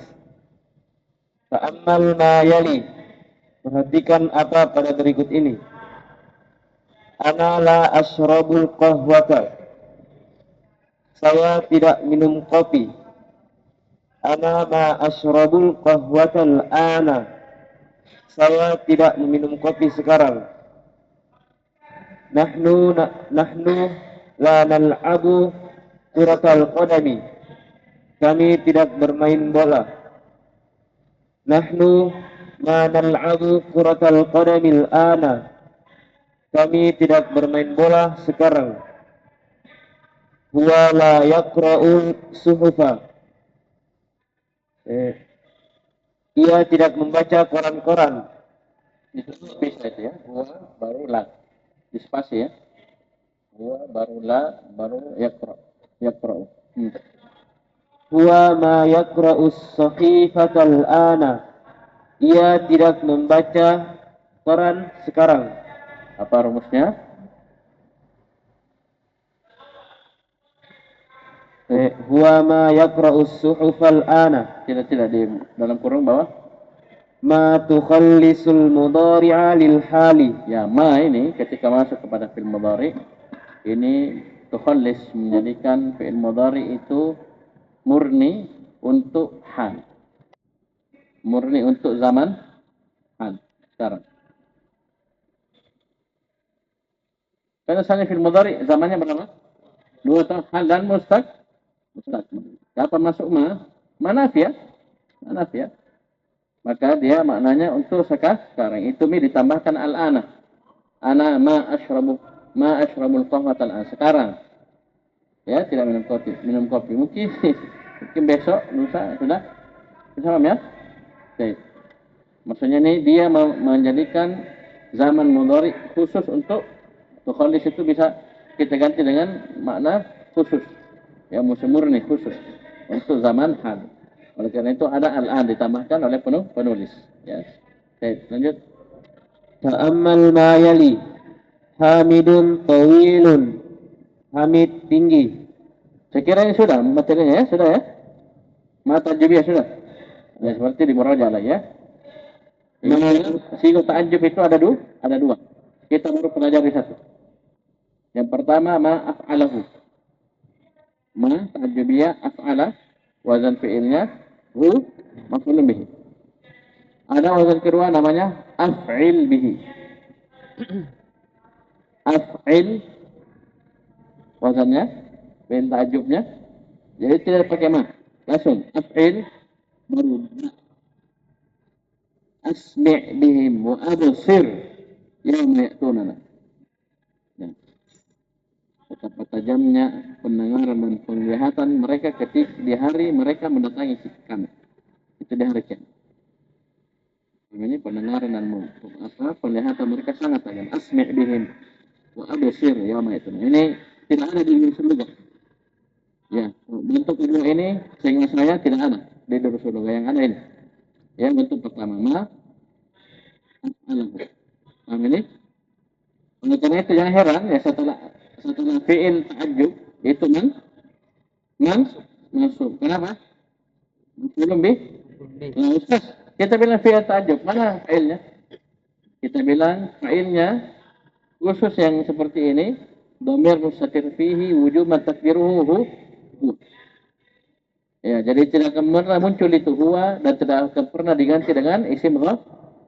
Ta'ammal ma yali. Perhatikan apa pada berikut ini. Ana la ashrabul qahwata. Saya tidak minum kopi. Ana ma ashrabul qahwatal ana. Saya tidak meminum kopi sekarang. Nahnu la nal'abu kuratal qadami. Kami tidak bermain bola. Nahnu ma nal'abu kuratal qadamil ana. Kami tidak bermain bola sekarang. Huwa la yaqra'ul suhufa. Ia tidak membaca koran-koran. Itu bisa itu ya. Huwa baru la. Dispasi ya. Huwa baru la baru yaqra'u. Huwa ma yaqra'us sahifatal ana. Ia tidak membaca koran sekarang. Apa rumusnya? Huwa ma yaqra'us suhufal ana. Tidak di dalam kurung bawah. Ma tukhallisul mudhari'a lil hali. Ya, ma ini ketika masuk kepada fi'il mudhari ini tukhallis menjadikan fi'il mudhari itu murni untuk hal. Murni untuk zaman hal sekarang. Karena misalnya fi'il mudhari zamannya berapa? 2 tahun. Hal dan mustaqbal. Kapan masuk manafiyah? Manafiyah. Maka dia maknanya untuk sekarang. Itu ditambahkan al-ana. Ana ma ashrabul qahwata al-ana. Sekarang. Ya, tidak minum kopi. Mungkin besok, lusa sudah. Paham ya? Baik. Maksudnya ini dia menjadikan zaman mudhari khusus untuk Tukhalis itu bisa kita ganti dengan makna khusus. Yang murni khusus untuk zaman hal. Oleh karena itu ada al-an ditambahkan oleh penulis. Ya. Baik, lanjut. Ta'ammal ma yali. Hamidun tawilun. Hamid tinggi. Saya kira ini sudah materinya ya, sudah ya. Mata jubiyah sudah. Ya, seperti di murajaah lah ya. Sigat ta'ajjub itu ada dua. Kita baru pelajari satu. Yang pertama ma af'alahu. Ma ta'ajjubiyah af'ala, wazan fi'ilnya hu maf'ulun bihi. Ada wazan kedua namanya af'il bihi. Af'il wazannya fi'il ta'ajjubnya. Jadi tidak pakai ma. Langsung af'il baru asmi' bihim wa absir yawma ya'tunana. Ya. Betapa tajamnya pendengaran dan penglihatan mereka ketika di hari mereka mendatangi kami. Itu di hari kiamat. Ini pendengaran dan penglihatan mereka sangat tajam. Asmi' bihim wa absir yawma ya'tunana. Ini tidak ada di Rasulullah. Ya, bentuk kedua ini sehingga saya tidak ada di Rasulullah. Yang ada ini. Ya, bentuk pertama ma alahu. Paham ini? Oleh karena itu jangan heran ya setelah fi'il ta'ajjub itu masuk. Kenapa? Belum nah, Ustaz, kita bilang fi'il ta'ajjub, mana fa'ilnya? Kita bilang fa'ilnya khusus yang seperti ini, dhamir mustatir fihi wujuban takdiruhu hu. Ya, jadi tidak akan pernah muncul itu huwa dan tidak akan pernah diganti dengan isim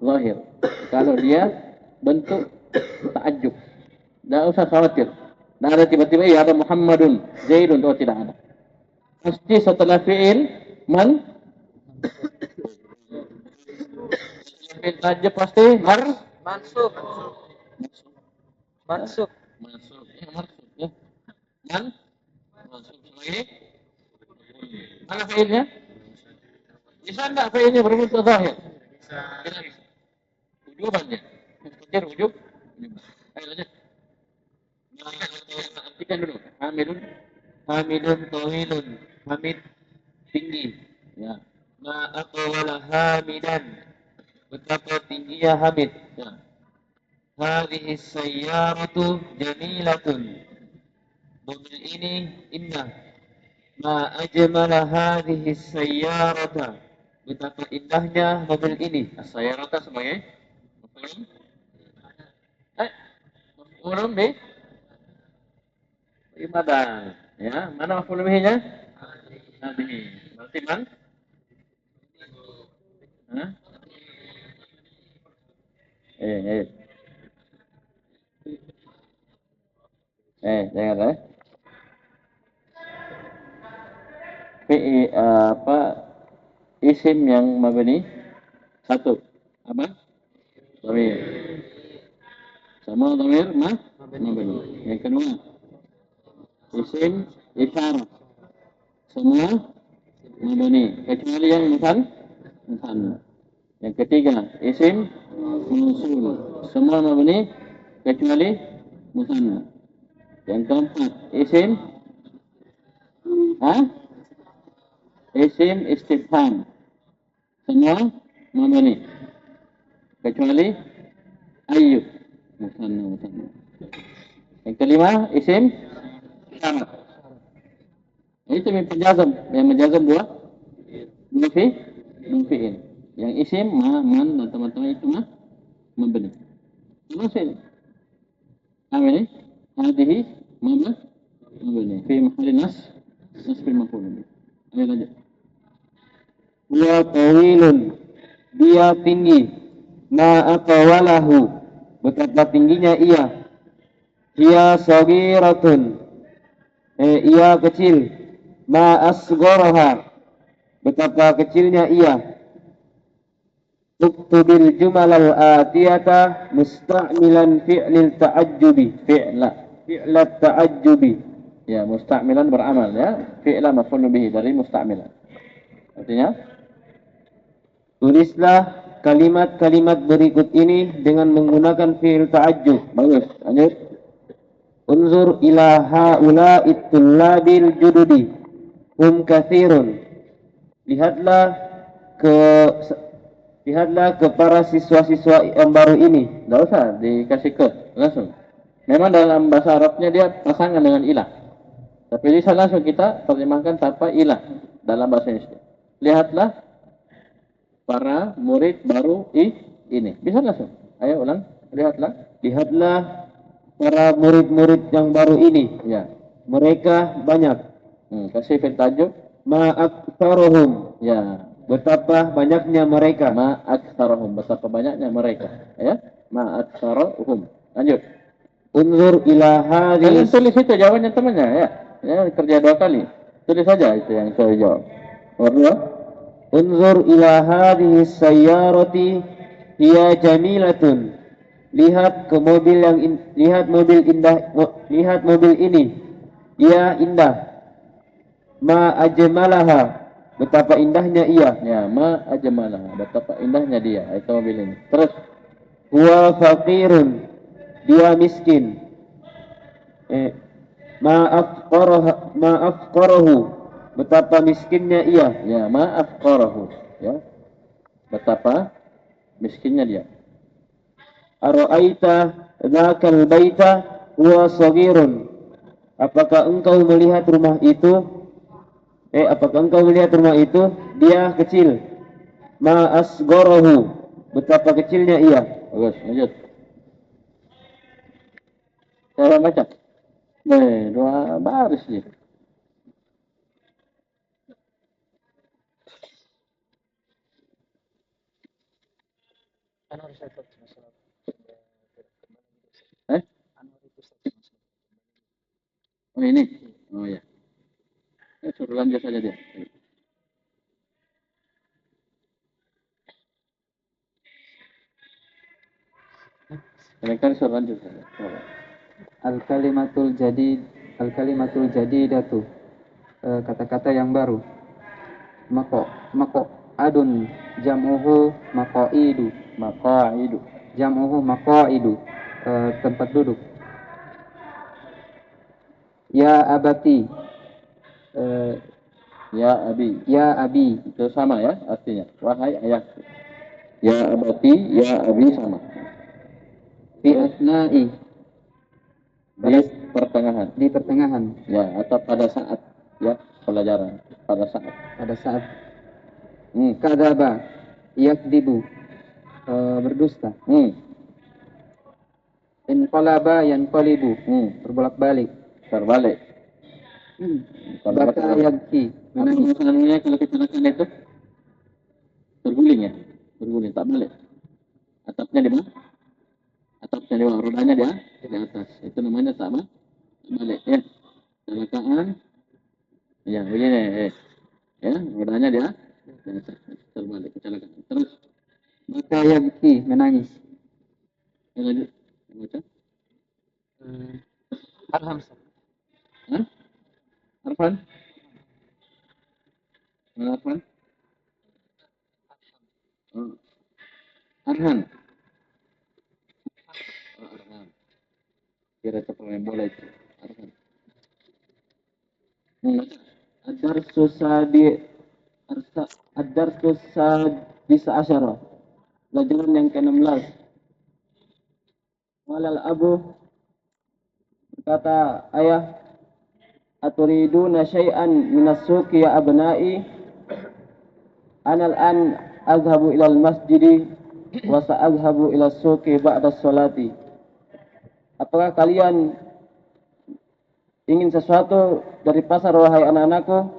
zahir. Kalau dia bentuk ta'ajjub. Tidak usah khawatir. Tidak ada tiba-tiba ya ada Muhammadun, Zaidun, oh tidak ada. Pasti setelah fi'il fi'il ta'ajjub pasti Mansub. Ya, mansub ya. Mansub sebagai mana fi'ilnya? Bisa enggak fi'ilnya berbentuk zahir? Bisa. Wujubannya. Kejar wujub. Ayo lanjut. Artikan dulu. Hamidun tawilun. Hamid tinggi. Ya. Ma aqwala hamidan. Betapa tingginya Hamid. Ya. Hadhihi sayyaratu jamilatun. Mobil ini indah. Ma ajmala hadhihi sayyarata. Betapa indahnya mobil ini. As-sayyarata sebagai maf'ulun imadan. Ya, mana maf'ulun bihi-nya? Hadhihi. Berarti man? Hah? Jangan isim yang mabni satu apa? Dhamir. Sama dhamir mabni. Yang kedua isim isyarat. Semua mabni kecuali yang musanna. Yang ketiga isim mausul. Semua mabni kecuali musanna. Yang keempat isim isim istifham. Semua mabni kecuali ayyub musanna. Yang kelima isim syarat. Itu menjazam, yang menjazam dua fi'il. Yang isim man dan teman-teman itu mabni. Terus ini ini hadhihi mabni fi mahalli nasb maf'ul. Ayo lanjut. Wa tawilun. Dia tinggi. Ma aqwalahu. Betapa tingginya ia. Ia sagiratun. Ia kecil. Ma asgharaha. Betapa kecilnya ia. Uktubil jumal al-atiyata musta'milan fi'lil ta'ajjubi. Fi'lat ta'ajjubi. Ya, musta'milan beramal ya. Fi'la maf'ul bihi dari musta'milan. Artinya tulislah kalimat-kalimat berikut ini dengan menggunakan fi'il ta'ajjub. Bagus. Lanjut. Unzur ila haula'it tullabil jududi hum katsirun. Lihatlah ke para siswa-siswa yang baru ini. Tidak usah dikasih ke langsung. Memang dalam bahasa Arabnya dia pasangan dengan ilah. Tapi bisa langsung kita terjemahkan tanpa ilah dalam bahasa Indonesia. Lihatlah para murid baru ini. Bisa langsung. Ayo ulang. Lihatlah para murid-murid yang baru ini. Ya. Mereka banyak. Kasih fi'il tajuk. Ma'aktsaruhum. Ya. Betapa banyaknya mereka. Ma'aktsaruhum. Betapa banyaknya mereka. Ya. Ma'aktsaruhum. Lanjut. Unzur ila Kalian hadhihi. tulis itu jawabannya temannya ya. Ya, kerja 2 kali. Tulis saja itu yang saya jawab. Nomor 2. Unzur ila hadhihi sayyarati hiya jamilatun. Lihat mobil ini. Ia indah. Ma ajmalaha. Betapa indahnya ia. Ya, ma ajmalaha. Betapa indahnya dia. Itu mobil ini. Terus. Huwa faqirun. Dia miskin. Ma'afqarahu. Betapa miskinnya ia. Ya, ma'afqarahu. Ya. Betapa miskinnya dia. Ara'aita dzakal baita huwa saghirun. Apakah engkau melihat rumah itu? Dia kecil. Ma'asgharahu. Betapa kecilnya ia. Bagus, lanjut. Saya baca. 2 baris nih. Oh ini? Oh ya. Suruh lanjut saja dia. Kalian suruh lanjut saja. Al-kalimatul jadidatu. Kata-kata yang baru. Adun jam'uhu maqaidu. Jam'uhu maqaidu. Tempat duduk. Ya abati. Ya abi. Itu sama ya artinya. Wahai ayahku. Ya abati, ya abi sama. Fi asna'i. Di pertengahan. Ya, atau pada saat ya pelajaran. Pada saat. Kadzaba yakdzibu. Berdusta. Inqalaba yanqalibu. Berbolak-balik. Terbalik. Baka yabki. Menangis kalau kecelakaan itu terguling ya, tak balik. Atapnya di mana? Atapnya di bawah, rodanya di atas. Itu namanya tak balik ya. Kecelakaan. Ya begini. Ya, rodanya di atas. Terbalik kecelakaan. Terus. Baka yabki, menangis. Lanjut. Baca. Alhamdulillah. Arfan? Mana Arfan? Arhan. Arhan. Kira pemain bola itu. Arhan. Ad-darsu sadis asyara. Pelajaran yang ke-16. Walal abu, berkata ayah, aturiduna syai'an minas suqi ya abna'i? Anal an azhabu ilal masjidi wa sa'azhabu ila suqi ba'da sholati. Apakah kalian ingin sesuatu dari pasar, wahai anak-anakku?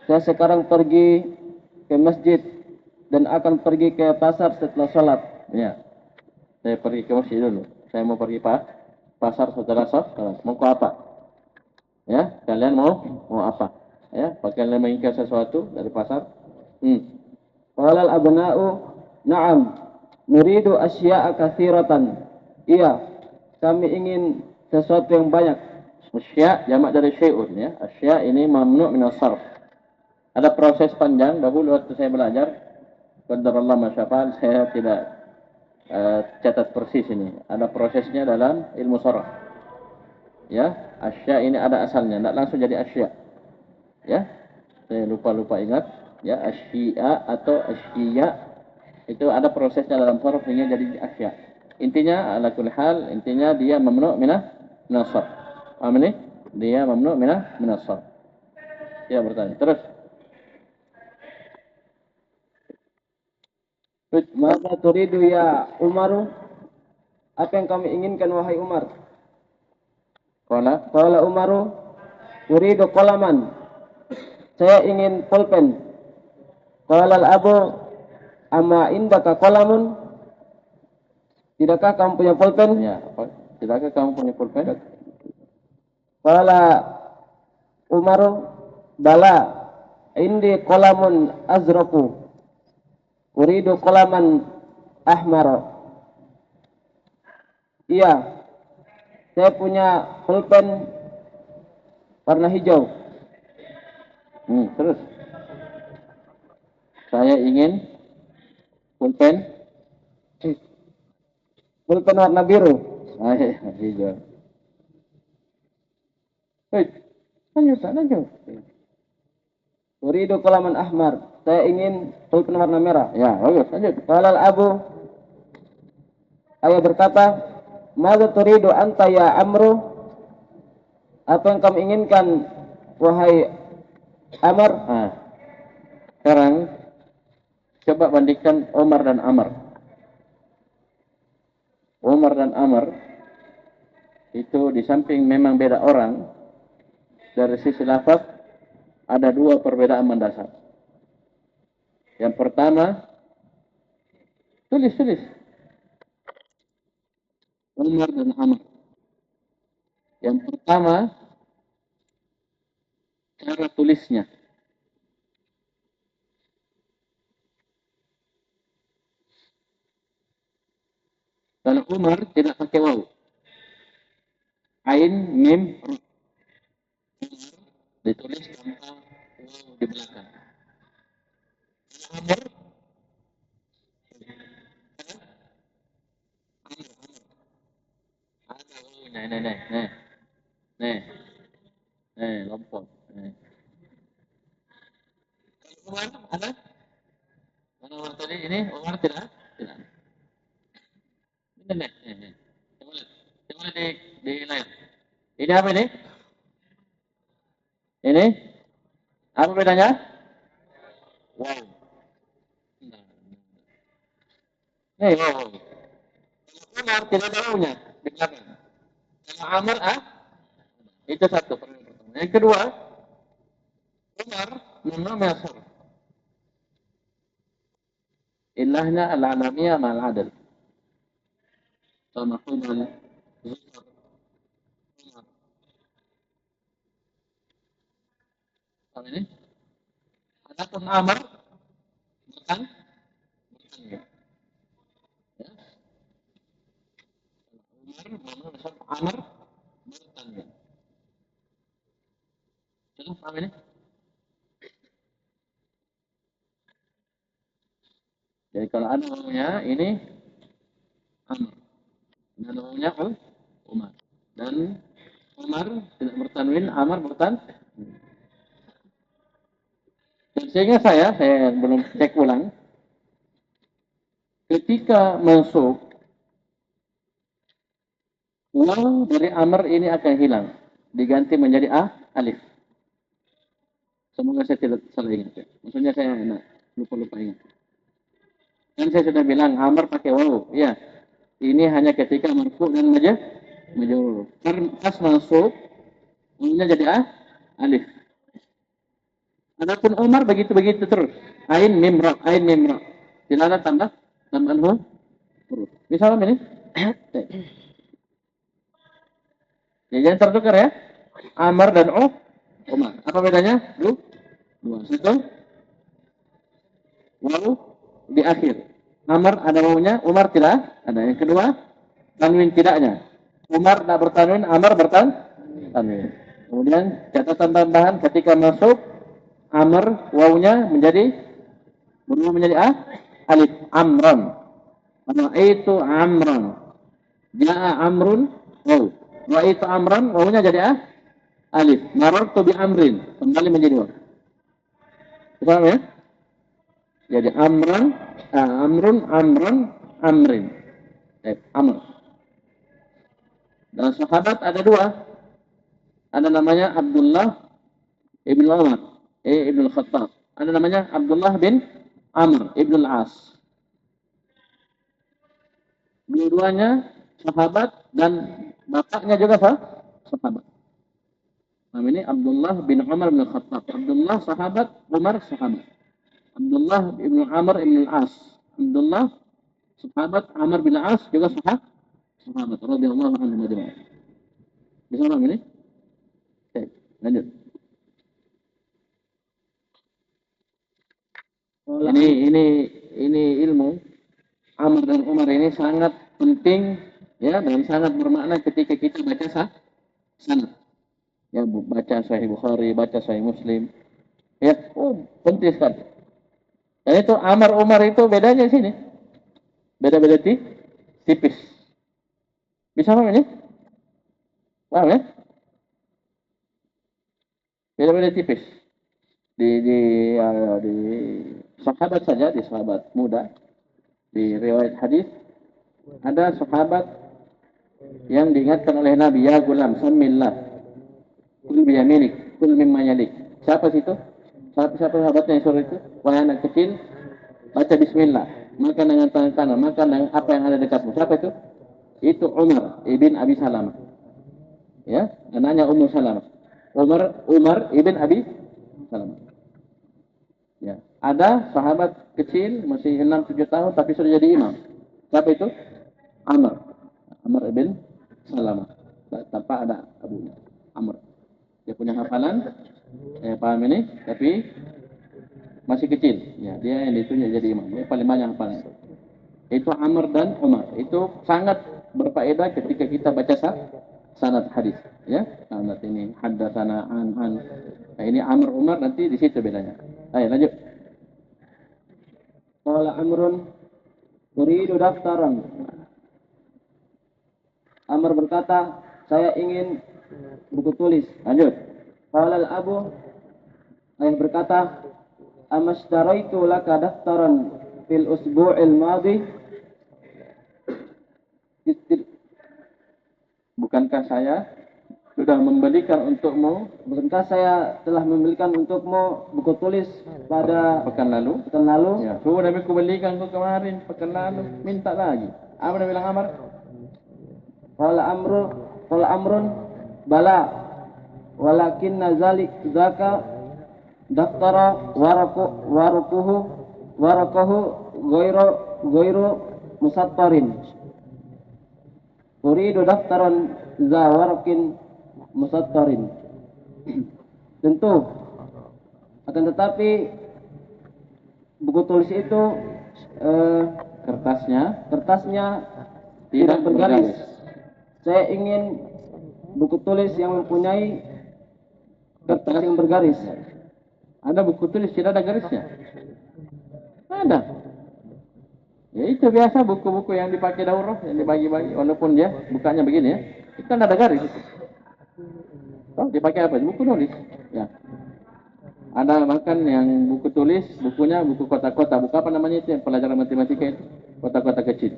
Saya sekarang pergi ke masjid dan akan pergi ke pasar setelah sholat. Ya. Saya pergi ke masjid dulu. Saya mau pergi pasar setelah sholat. Mau ke apa? Ya, kalian mau apa? Ya, kalian menginginkan sesuatu dari pasar? Qalal abna'u na'am nuridu asya'a katsiratan. Iya, kami ingin sesuatu yang banyak. Asya' jamak dari syai'un ya. Asya' ini mamnu' min as-sarf. Ada proses panjang dahulu waktu saya belajar. Qadarullah masyafa'al, saya tidak catat persis ini. Ada prosesnya dalam ilmu sarf. Ya, asya ini ada asalnya, tidak langsung jadi asya. Ya, saya lupa ingat. Ya, asya atau asyiya itu ada prosesnya dalam huruf hingga jadi asya. Intinya ala kulli hal, intinya dia mamnu' minas sarf. Paham ini? Dia mamnu' minas sarf. Ya, bertanya. Terus. Maka turidu ya Umaru? Apa yang kami inginkan wahai Umar? Qala Umaru, uridu qalaman. Saya ingin pulpen. Qala al-abu, amma indaka qalamun? Tidakkah kamu punya pulpen? Ya, tidakkah kamu punya pulpen? Qala Umaru, bala, indi qalamun azraku. Uridu qalaman ahmar. Iya, saya punya pulpen warna hijau. Terus. Saya ingin pulpen warna biru. Hijau. Lanjut. Uridu qalaman ahmar. Saya ingin pulpen warna merah. Ya, bagus. Lanjut. Qala al-abu, ayah berkata, "Madza turidu anta ya Amru?" Apa yang kamu inginkan wahai Amr? Sekarang coba bandingkan Umar dan Amr. Umar dan Amr itu di samping memang beda orang, dari sisi lafaz ada dua perbedaan mendasar. Yang pertama, tulis. Umar dan Amr. Yang pertama, cara tulisnya. Kalau Umar tidak pakai waw. Ain, mim, ru. Ditulis tanpa waw di belakang. Amr, ada wawnya. Nih, lompat. Umar ada? Mana Umar tadi? Ini Umar tidak. Ini. Coba di layar. Ini apa ini? Ini apa bedanya? Wow. Wow. Kalau Umar tidak ada wawnya di belakang. Kalau Amr itu satu. Yang kedua, Umar memang Mesir. Ilahnya al-alamiyah ma'al-adal. Sama Umar, Zufar, Umar. Sama ini. Adapun Amr, bukan. Ya. Umar, memang Mesir. Amr, bukan. Jelas paham ini? Jadi kalau ada wawunya ini Amr. Ini ada wawunya Umar. Dan Umar tidak bertanwin, Amr bertanwin. Dan sehingga saya belum cek ulang. Ketika masuk waw dari Amr ini akan hilang, diganti menjadi alif. Semoga saya tidak salah ingat. Maksudnya saya lupa ingat. Kan saya sudah bilang Amr pakai waw. Ya. Ini hanya ketika marfu dan majrur. Pas masuk wawnya jadi alif. Adapun Umar begitu terus. Ain mim ra. Tidak ada tambahan huruf. Misalnya ini. Ya, jangan tertukar ya. Amr dan Umar. Apa bedanya? Dua. Satu. Waw di akhir. Amr ada wawunya, Umar tidak ada. Yang kedua, tanwin tidaknya. Umar tidak bertanwin, Amr bertanwin. Kemudian catatan tambahan ketika masuk Amr wawunya berubah menjadi alif. Amron. Itu Amron. Ja'a Amrun waw. Ra'aitu amran, wawunya jadi alif. Marartu bi amrin, kembali menjadi waw. Paham ya? Jadi amran, amrun, amrin. Amr. Dan sahabat ada dua. Ada namanya Abdullah ibn Umar, ibn Khattab. Ada namanya Abdullah bin Amr ibn al-As. Dua-duanya sahabat dan bapaknya juga sahabat. Nah, ini Abdullah bin Umar bin Khattab. Abdullah sahabat, Umar sahabat. Abdullah bin Amr bin al-As. Abdullah sahabat, Amr bin al-As juga sahabat. Radhiyallahu anhu majma'in. Bisa paham ini? Oke, lanjut. Ini ilmu Amr dan Umar ini sangat penting ya dan sangat bermakna ketika kita baca sanad. Ya, baca Sahih Bukhari, baca Sahih Muslim. Ya, penting sekali. Dan itu Amr Umar itu bedanya sini. Beda-beda tipis. Bisa paham ini? Paham ya? Beda-beda tipis. Di sahabat saja, di sahabat muda, di riwayat hadis ada sahabat yang diingatkan oleh Nabi, ya gulam, samillah, kul biyaminik, kul mimma yalik. Siapa situ? Siapa sahabatnya yang suruh itu? Wahai anak kecil, baca bismillah, makan dengan tangan kanan, makan dengan apa yang ada dekatmu. Siapa itu? Itu Umar ibn Abi Salamah. Ya, anaknya Ummu Salamah. Umar ibn Abi Salamah. Ya, ada sahabat kecil masih 6-7 tahun tapi sudah jadi imam. Siapa itu? Amr ibn Salamah. Tanpa ada abunya. Amr. Dia punya hafalan, paham ini, tapi masih kecil. Ya, dia yang ditunjuk jadi imam. Dia paling banyak hafalan. Itu Amr dan Umar. Itu sangat berfaedah ketika kita baca sanad hadis. Ya, sanad ini haddatsana an. Nah, ini Amr Umar nanti di situ bedanya. Ayo lanjut. Qala Amrun uridu daftaran. Amr berkata, saya ingin buku tulis. Lanjut. Qala al-abu, ayah berkata, amastaraitu laka daftaran fil usbu'il madi. Bukankah saya sudah membelikan untukmu? Bukankah saya telah membelikan untukmu buku tulis pada pekan lalu? Ya, sudah aku belikan kau kemarin pekan lalu. Minta lagi. Apa dia bilang Amr? Qala Amrun bala walakin zaka daftara waraqahu ghairu musattarin. Uridu daftaran za waraqin musattarin. Tentu akan tetapi buku tulis itu kertasnya tidak bergaris. Saya ingin buku tulis yang mempunyai kertas yang bergaris. Ada buku tulis tidak ada garisnya? Ada. Ya itu biasa buku-buku yang dipakai daurah, yang dibagi-bagi, walaupun dia bukanya begini ya. Itu kan ada garis. Oh, dipakai apa? Buku tulis. Ya. Ada bahkan yang buku tulis, bukunya buku kotak-kotak. Buku apa namanya itu yang pelajaran matematika itu? Kotak-kotak kecil.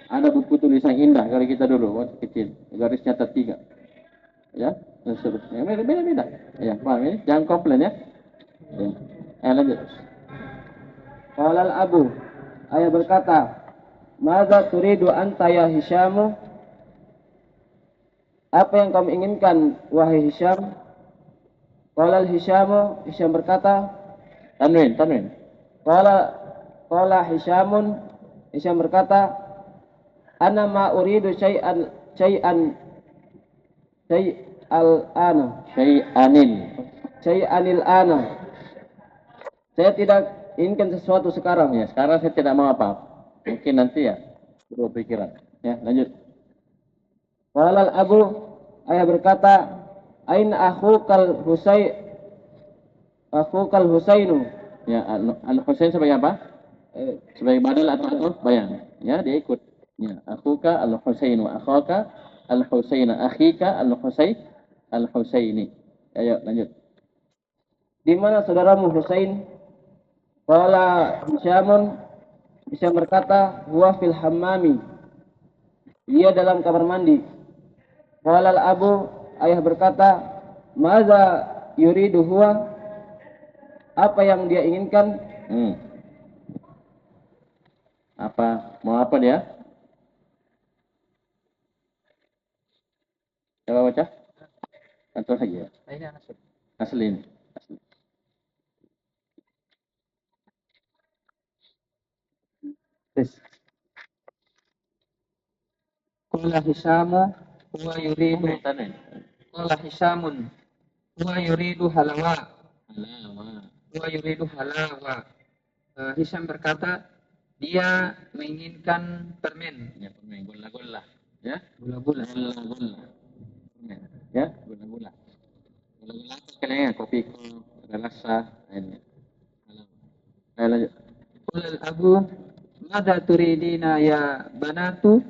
Ada buku tulisan indah kalau kita dulu waktu kecil, garisnya tertiga. Ya, dan seterusnya. Beda-beda. Ya, paham ya? Jangan komplain ya. Ya. Lanjut. Qala al-abu, ayah berkata, "Madza turidu anta ya Hisyamu?" Apa yang kamu inginkan wahai Hisyam? Qala al-Hisyamu, Hisyam berkata, Tanwin. Qala Hisyamun, Hisyam berkata, ana ma uridu syai'anil ana. Saya tidak inginkan sesuatu sekarang. Ya, sekarang saya tidak mau apa. Mungkin nanti ya berpikiran. Ya, lanjut. Qala al-abu, ayah berkata, aina akhukal Husainu. Ya, al-Husain sebagai apa? Sebagai badal atau bayan. Ya, dia ikut. Ya, akhuka al-Husain wa akhaka al-Husaina, akhika al-Husaini. Ayo lanjut. Di mana saudaramu Husain? Qala Hisyamun, Hisyam berkata, huwa fil hammami. Dia dalam kamar mandi. Qala al-abu, ayah berkata, maza yuridu huwa? Apa yang dia inginkan? Apa? Mau apa dia? Coba baca. Atau lagi ya? Aslin. Qala Hisamu huwa yuridu Tanah. Qala Hisamun huwa yuridu halawa. Halawa. Huwa yuridu halawa. Hisam berkata, dia menginginkan permen. Ya, permen gula-gula. Ya, Gula-gula. gula-gula. Permen. Ya, gula-gula. Gula-gula apa kalian? Kopi, rasa, ini. Ayo lanjut. Qala al-abu, mada turidina ya banatu?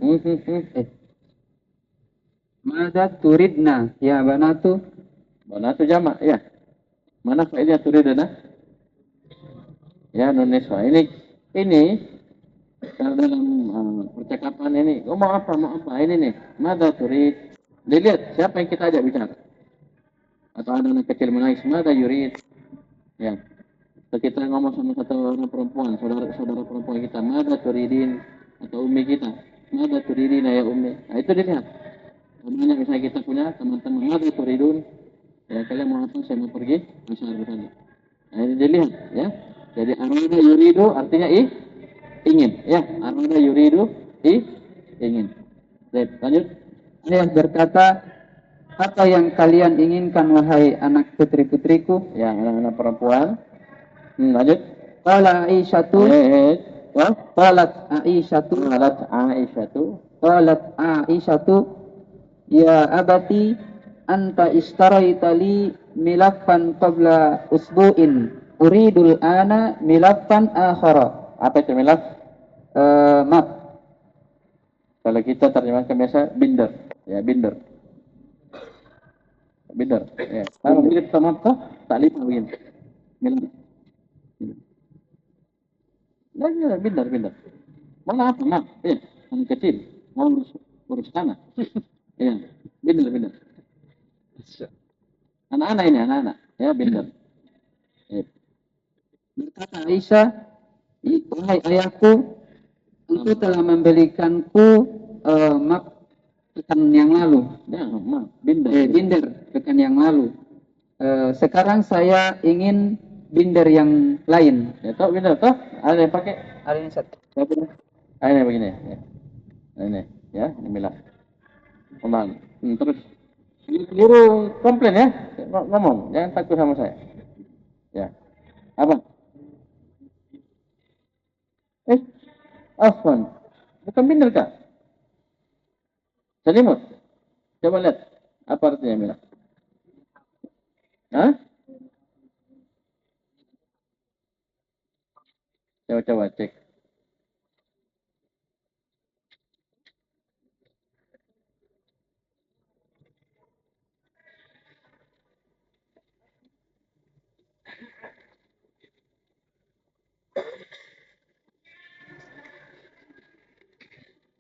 Mada turidna ya banatu? Banatu jamak, ya. Mana faedah turidana? Ya, Indonesia. Ini kalau dalam percakapan ini, mau apa? Ini nih, mada turid. Dilihat siapa yang kita ajak bicara. Atau ada anak kecil menangis, mada yurid. Ya. Atau kita ngomong sama satu orang perempuan, saudara perempuan kita, mada turidin, atau umi kita, mada turidin ya umi. Nah, itu dilihat. Banyak misalnya kita punya teman-teman, mada turidun. Ya, kalian mau apa? Saya mau pergi, misalnya tadi. Nah, ini dilihat, ya. Jadi arada yuridu artinya ingin, ya. Arada yuridu ingin. Baik, lanjut. Ayah berkata, apa yang kalian inginkan wahai anak putri-putriku? Ya, anak-anak perempuan. Lanjut. Qala Aisyatu. Qalat Aisyatu. Qalat Aisyatu. Ya abati, anta istaraita li milafan qabla usbu'in. Uridul ana milafan akhara. Apa itu milaf? Map. Kalau kita terjemahkan biasa binder, ya binder. Ya. Kalau mirip sama apa? Tak lima begini. Milaf. Ya, binder. Mana apa? Map. Ya, anak kecil. Mau urus tanah. Ya, binder. Anak-anak ini, anak-anak. Ya, binder. Ya. Berkata Aisyah, wahai ayahku, engkau telah membelikanku map pekan yang lalu. Ya, map. Binder. Binder pekan yang lalu. Sekarang saya ingin binder yang lain. Ya, tahu binder toh? Ada yang pakai? Ada yang satu. Ini begini. Ya. Ini, ya, ini milaf. Kembali. Terus keliru komplain ya. Ngomong, jangan takut sama saya. Ya. Apa? Afwan. Bukan binder kah? Selimut. Coba lihat. Apa artinya milaf? Hah? Coba cek.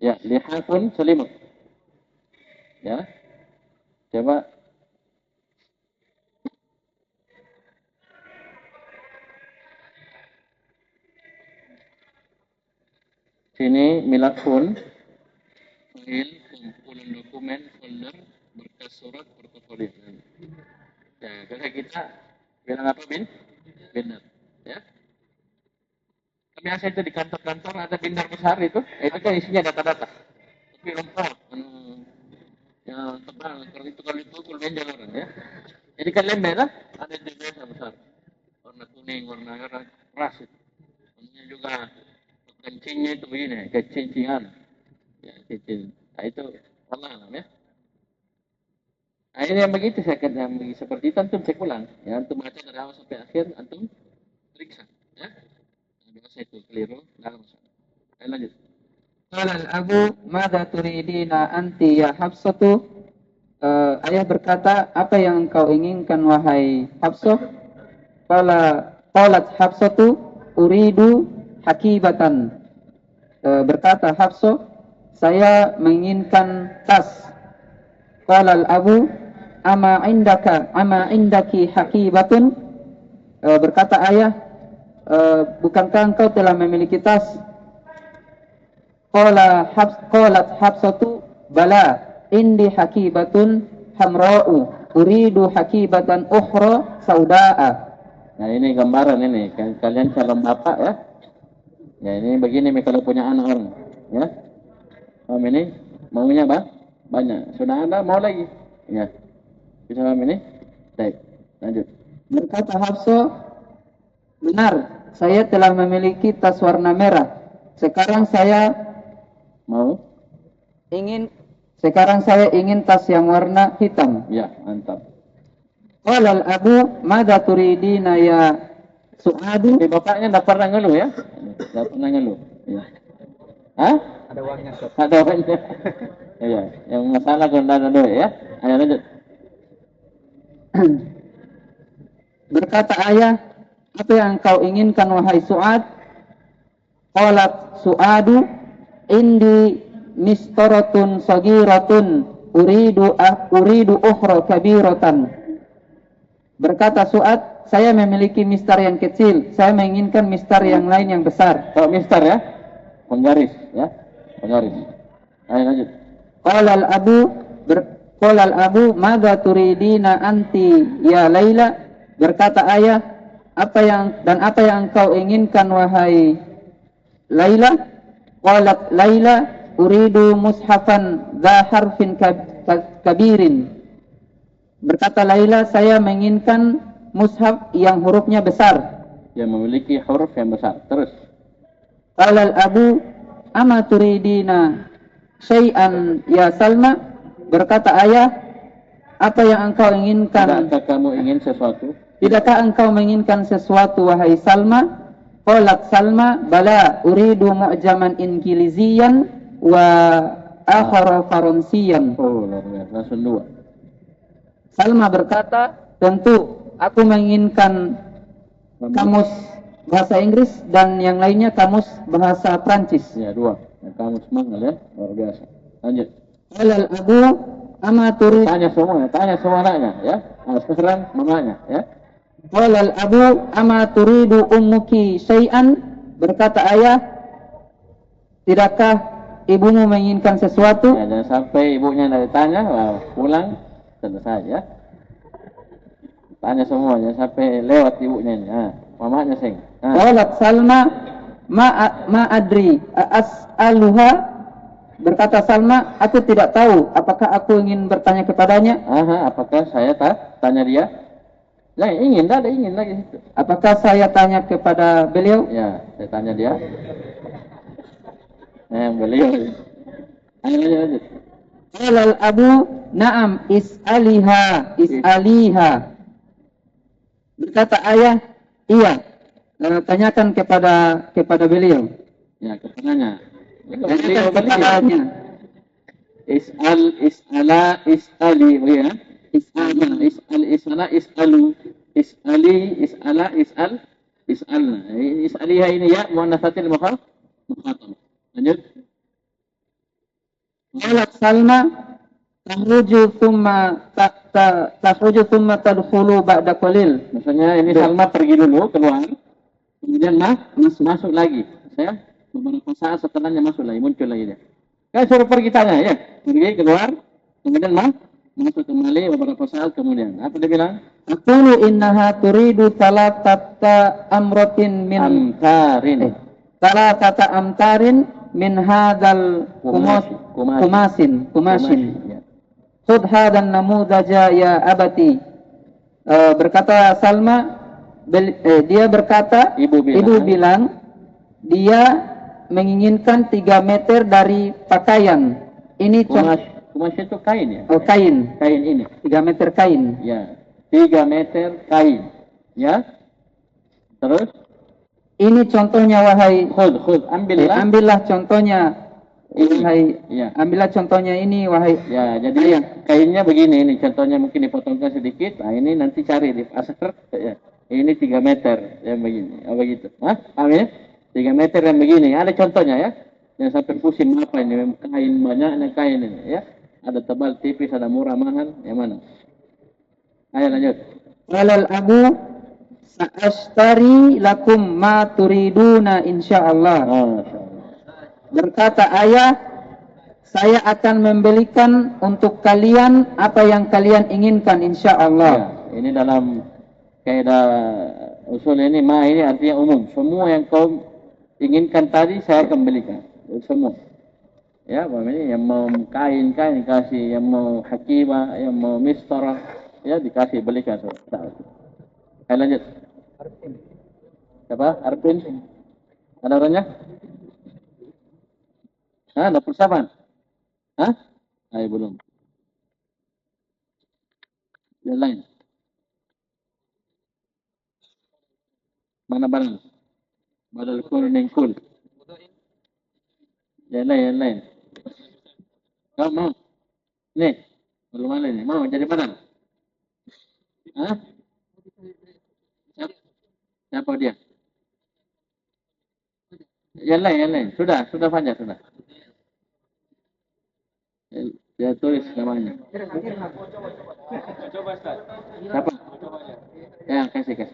Ya, lihafun selimut. Ya. Coba. Sini milafun. File, kumpulan dokumen, folder, berkas surat, portofolio. Ya, kalau kita bilang apa, binder. Ya. Biasa itu di kantor-kantor ada binder besar itu kan isinya data-data. Tapi lempar, yang tebal, kalau itu meja orang ya. Jadi kan lembar lah, ada di biasa besar. Warna kuning, warna keras itu. Warnanya juga kencingnya itu begini, kecincingan. Ya, cincin. Nah itu Allah alam ya. Nah ini yang begitu saya kata yang seperti itu antum cek ulang. Ya antum baca dari awal sampai akhir antum periksa. Ya. Nah, biasa itu keliru dalam masalah. Ayo lanjut. Qala al-abu, madza turidina anti ya Hafsatu? Ayah berkata, apa yang engkau inginkan wahai Hafsah? Qalat Hafsatu, uridu hakibatan. Berkata Hafsah, saya menginginkan tas. Qala al-abu, ama indaki hakibatun? Berkata ayah, bukankah engkau telah memiliki tas? Qalat Hafsatu, bala, indi hakibatun hamra'u, uridu hakibatan ukhra sauda'a. Nah ini gambaran ini, kalian calon bapak ya. Ya ini begini kalau punya anak orang, ya. Paham ini? Maunya banyak. Sudah ada, mau lagi. Ya. Bisa paham ini? Baik, lanjut. Berkata Hafsah, benar, saya telah memiliki tas warna merah. Sekarang saya ingin tas yang warna hitam. Ya, mantap. Qala al-abu, madza turidina ya Su'adu? Bapaknya tidak pernah ngeluh ya? Tidak pernah ngeluh. Ya. Hah? Ada uangnya. Ada uangnya. Iya, yang masalah kalau tidak ada duit ya. Ayo lanjut. Berkata ayah, apa yang kau inginkan wahai Su'ad? Qalat Su'adu, indi mistaratun sagiratun uridu ukhra kabiratan. Berkata Su'ad, saya memiliki mistar yang kecil, saya menginginkan mistar yang lain yang besar. Oh, mistar ya? Penggaris ya? Penggaris. Ayo lanjut. Qala al-abu, madza turidina anti ya Laila? Berkata ayah, apa yang kau inginkan wahai Laila? Qalat Laila, uridu mushafan dha harfin kabirin. Berkata Laila, saya menginginkan mushaf yang hurufnya besar. Yang memiliki huruf yang besar. Terus. Qala al-abu, ama turidina syai'an ya Salma? Berkata ayah, apa yang engkau inginkan? Tidakkah kamu ingin sesuatu? Tidakkah engkau menginginkan sesuatu wahai Salma? Qalat Salma, bala uridu mu'jaman ingiliziyan wa akhara faransiyan. Oh, luar biasa. Langsung dua. Salma berkata, tentu aku menginginkan kamus bahasa Inggris dan yang lainnya kamus bahasa Prancis. Ya, dua. Kamus semangat ya. Luar biasa. Lanjut. Qala al-abu, ama turid. Tanya semua anaknya ya. Nah, sekarang mamanya ya. Qala al-abu, ama turidu ummuki syai'an? Berkata ayah, tidakkah ibumu menginginkan sesuatu? Ya, jangan sampai ibunya dari tanya, pulang selesai ya. Tanya semua, jangan sampai lewat ibunya ini. Mamanya sing. Qalat Salma, ma adri as'aluha? Berkata Salma, aku tidak tahu apakah aku ingin bertanya kepadanya. Apakah saya tanya dia? Ya, ingin lagi. Apakah saya tanya kepada beliau? Ya, saya tanya dia. Beliau. Ayo lanjut. Qala al-abu, na'am is'aliha. Berkata ayah, iya. Tanyakan kepada beliau. Ya, kepadanya. Tanyakan kepadanya. Is'ali, ya. Is'ala, is'alu. Is'alna. Is'aliha ini ya, muannatsatil mukhatab. Lanjut. Qalat Salma, takhruju thumma tadkhulu ba'da qalil. Maksudnya ini Salma pergi dulu keluar, kemudian masuk lagi. Saya beberapa saat setelahnya masuk lagi, muncul lagi dia. Kan suruh pergi tanya ya, pergi keluar, kemudian masuk kembali beberapa saat kemudian. Apa dia bilang? Aqulu innaha turidu salatata amratin min salatata amtarin min hadzal kumasin. Khudh hadan namudaja ya abati. Berkata Salma, dia berkata, ibu bilang dia menginginkan 3 meter dari pakaian. Ini kumas itu kain ya? Oh, kain. Kain ini. 3 meter kain. Ya, 3 meter kain. Ya. Terus? Ini contohnya wahai Khudh, ambillah. Ambillah contohnya wahai, Ya. ambillah contohnya ini, wahai. Ya, jadi kainnya begini, ini contohnya mungkin dipotongkan sedikit. Nah, ini nanti cari di pasar. Ya. Ini 3 meter yang begini. Oh, begitu. Hah? Paham ya? 3 meter yang begini. Ada contohnya ya. Yang sampai pusing apa ini? Kain banyaknya kain ini ya. Ada tebal, tipis, ada murah, mahal. Yang mana? Ayo lanjut. Walal abu sa'ashtari lakum ma turiduna insyaallah. Berkata ayah, saya akan membelikan untuk kalian apa yang kalian inginkan insyaallah. Ya, ini dalam kaidah usul ini, ma ini artinya umum. Semua yang kau inginkan tadi saya akan belikan. Semua. Ya, yang mau kain dikasih, yang mau hakimah, yang mau mistarah, ya dikasih, belikan. Ayo lanjut. Siapa? Arfin? Ada orangnya? Hah? Ada persiapan? Hah? Ayo belum. Yang lain. Mana barang? Badal kuning kul. Yang lain. Kau mau? Nih. Belum ada nih. Mau jadi barang? Hah? Siapa dia? Yang lain. Sudah banyak sudah. Ya tulis namanya. Siapa? Ya, kasih.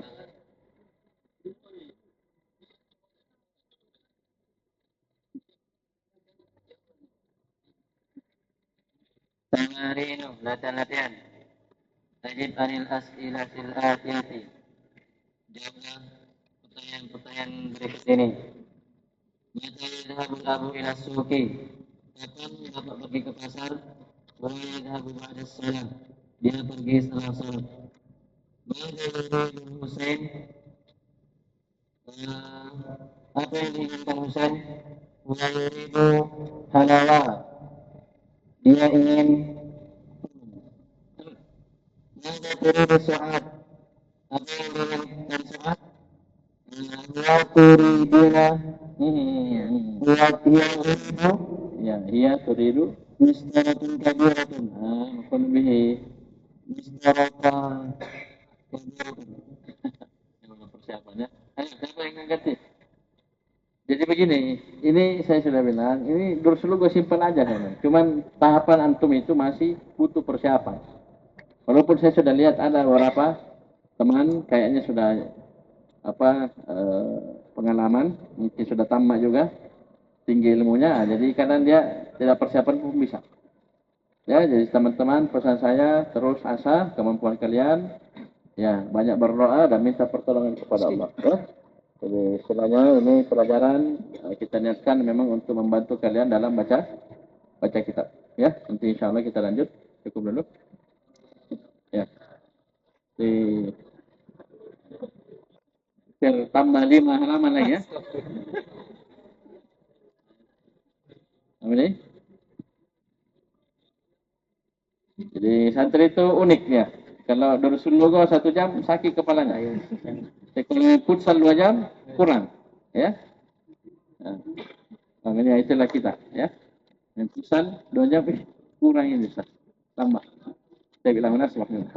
Tamarinu, latihan. Tajib anil as'ilatil atiyati. Jawablah pertanyaan berikut ini. Mata yadhabul abu ila suki. Kapan bapak pergi ke pasar? Wa yadhabu ba'da salat. Dia pergi setelah salat. Mada yuridu Husain? Apa yang diinginkan Husain? Wa yuridu halawa. Dia ingin. Mada yuridu Su'ad? Apa yang diinginkan Su'ad? Wa turiduna. Hiya turidu mistaratun kabiratun. Makun bihi mistaratan kabiratun. Persiapannya. Ayo, siapa yang ngerti? Jadi begini, ini saya sudah bilang, ini Dursul gue simpel aja kan. Cuman tahapan antum itu masih butuh persiapan. Walaupun saya sudah lihat ada beberapa teman kayaknya sudah pengalaman, mungkin sudah tamat juga, tinggi ilmunya, jadi karena dia tidak persiapan pun bisa. Ya, jadi teman-teman pesan saya terus asah kemampuan kalian, ya banyak berdoa dan minta pertolongan kepada Allah. Ya. Jadi istilahnya ini pelajaran kita niatkan memang untuk membantu kalian dalam baca kitab. Ya, nanti insya Allah kita lanjut. Cukup dulu. Ya. Tambah 5 halaman lagi ya. Apa ini? Jadi santri itu unik ya. Kalau Dursul Lugha 1 jam sakit kepalanya. Kalau futsal 2 jam kurang, ya. Nah, ini itulah kita, ya. Yang futsal 2 jam kurang ini bisa tambah. Saya bilang benar, subhanallah.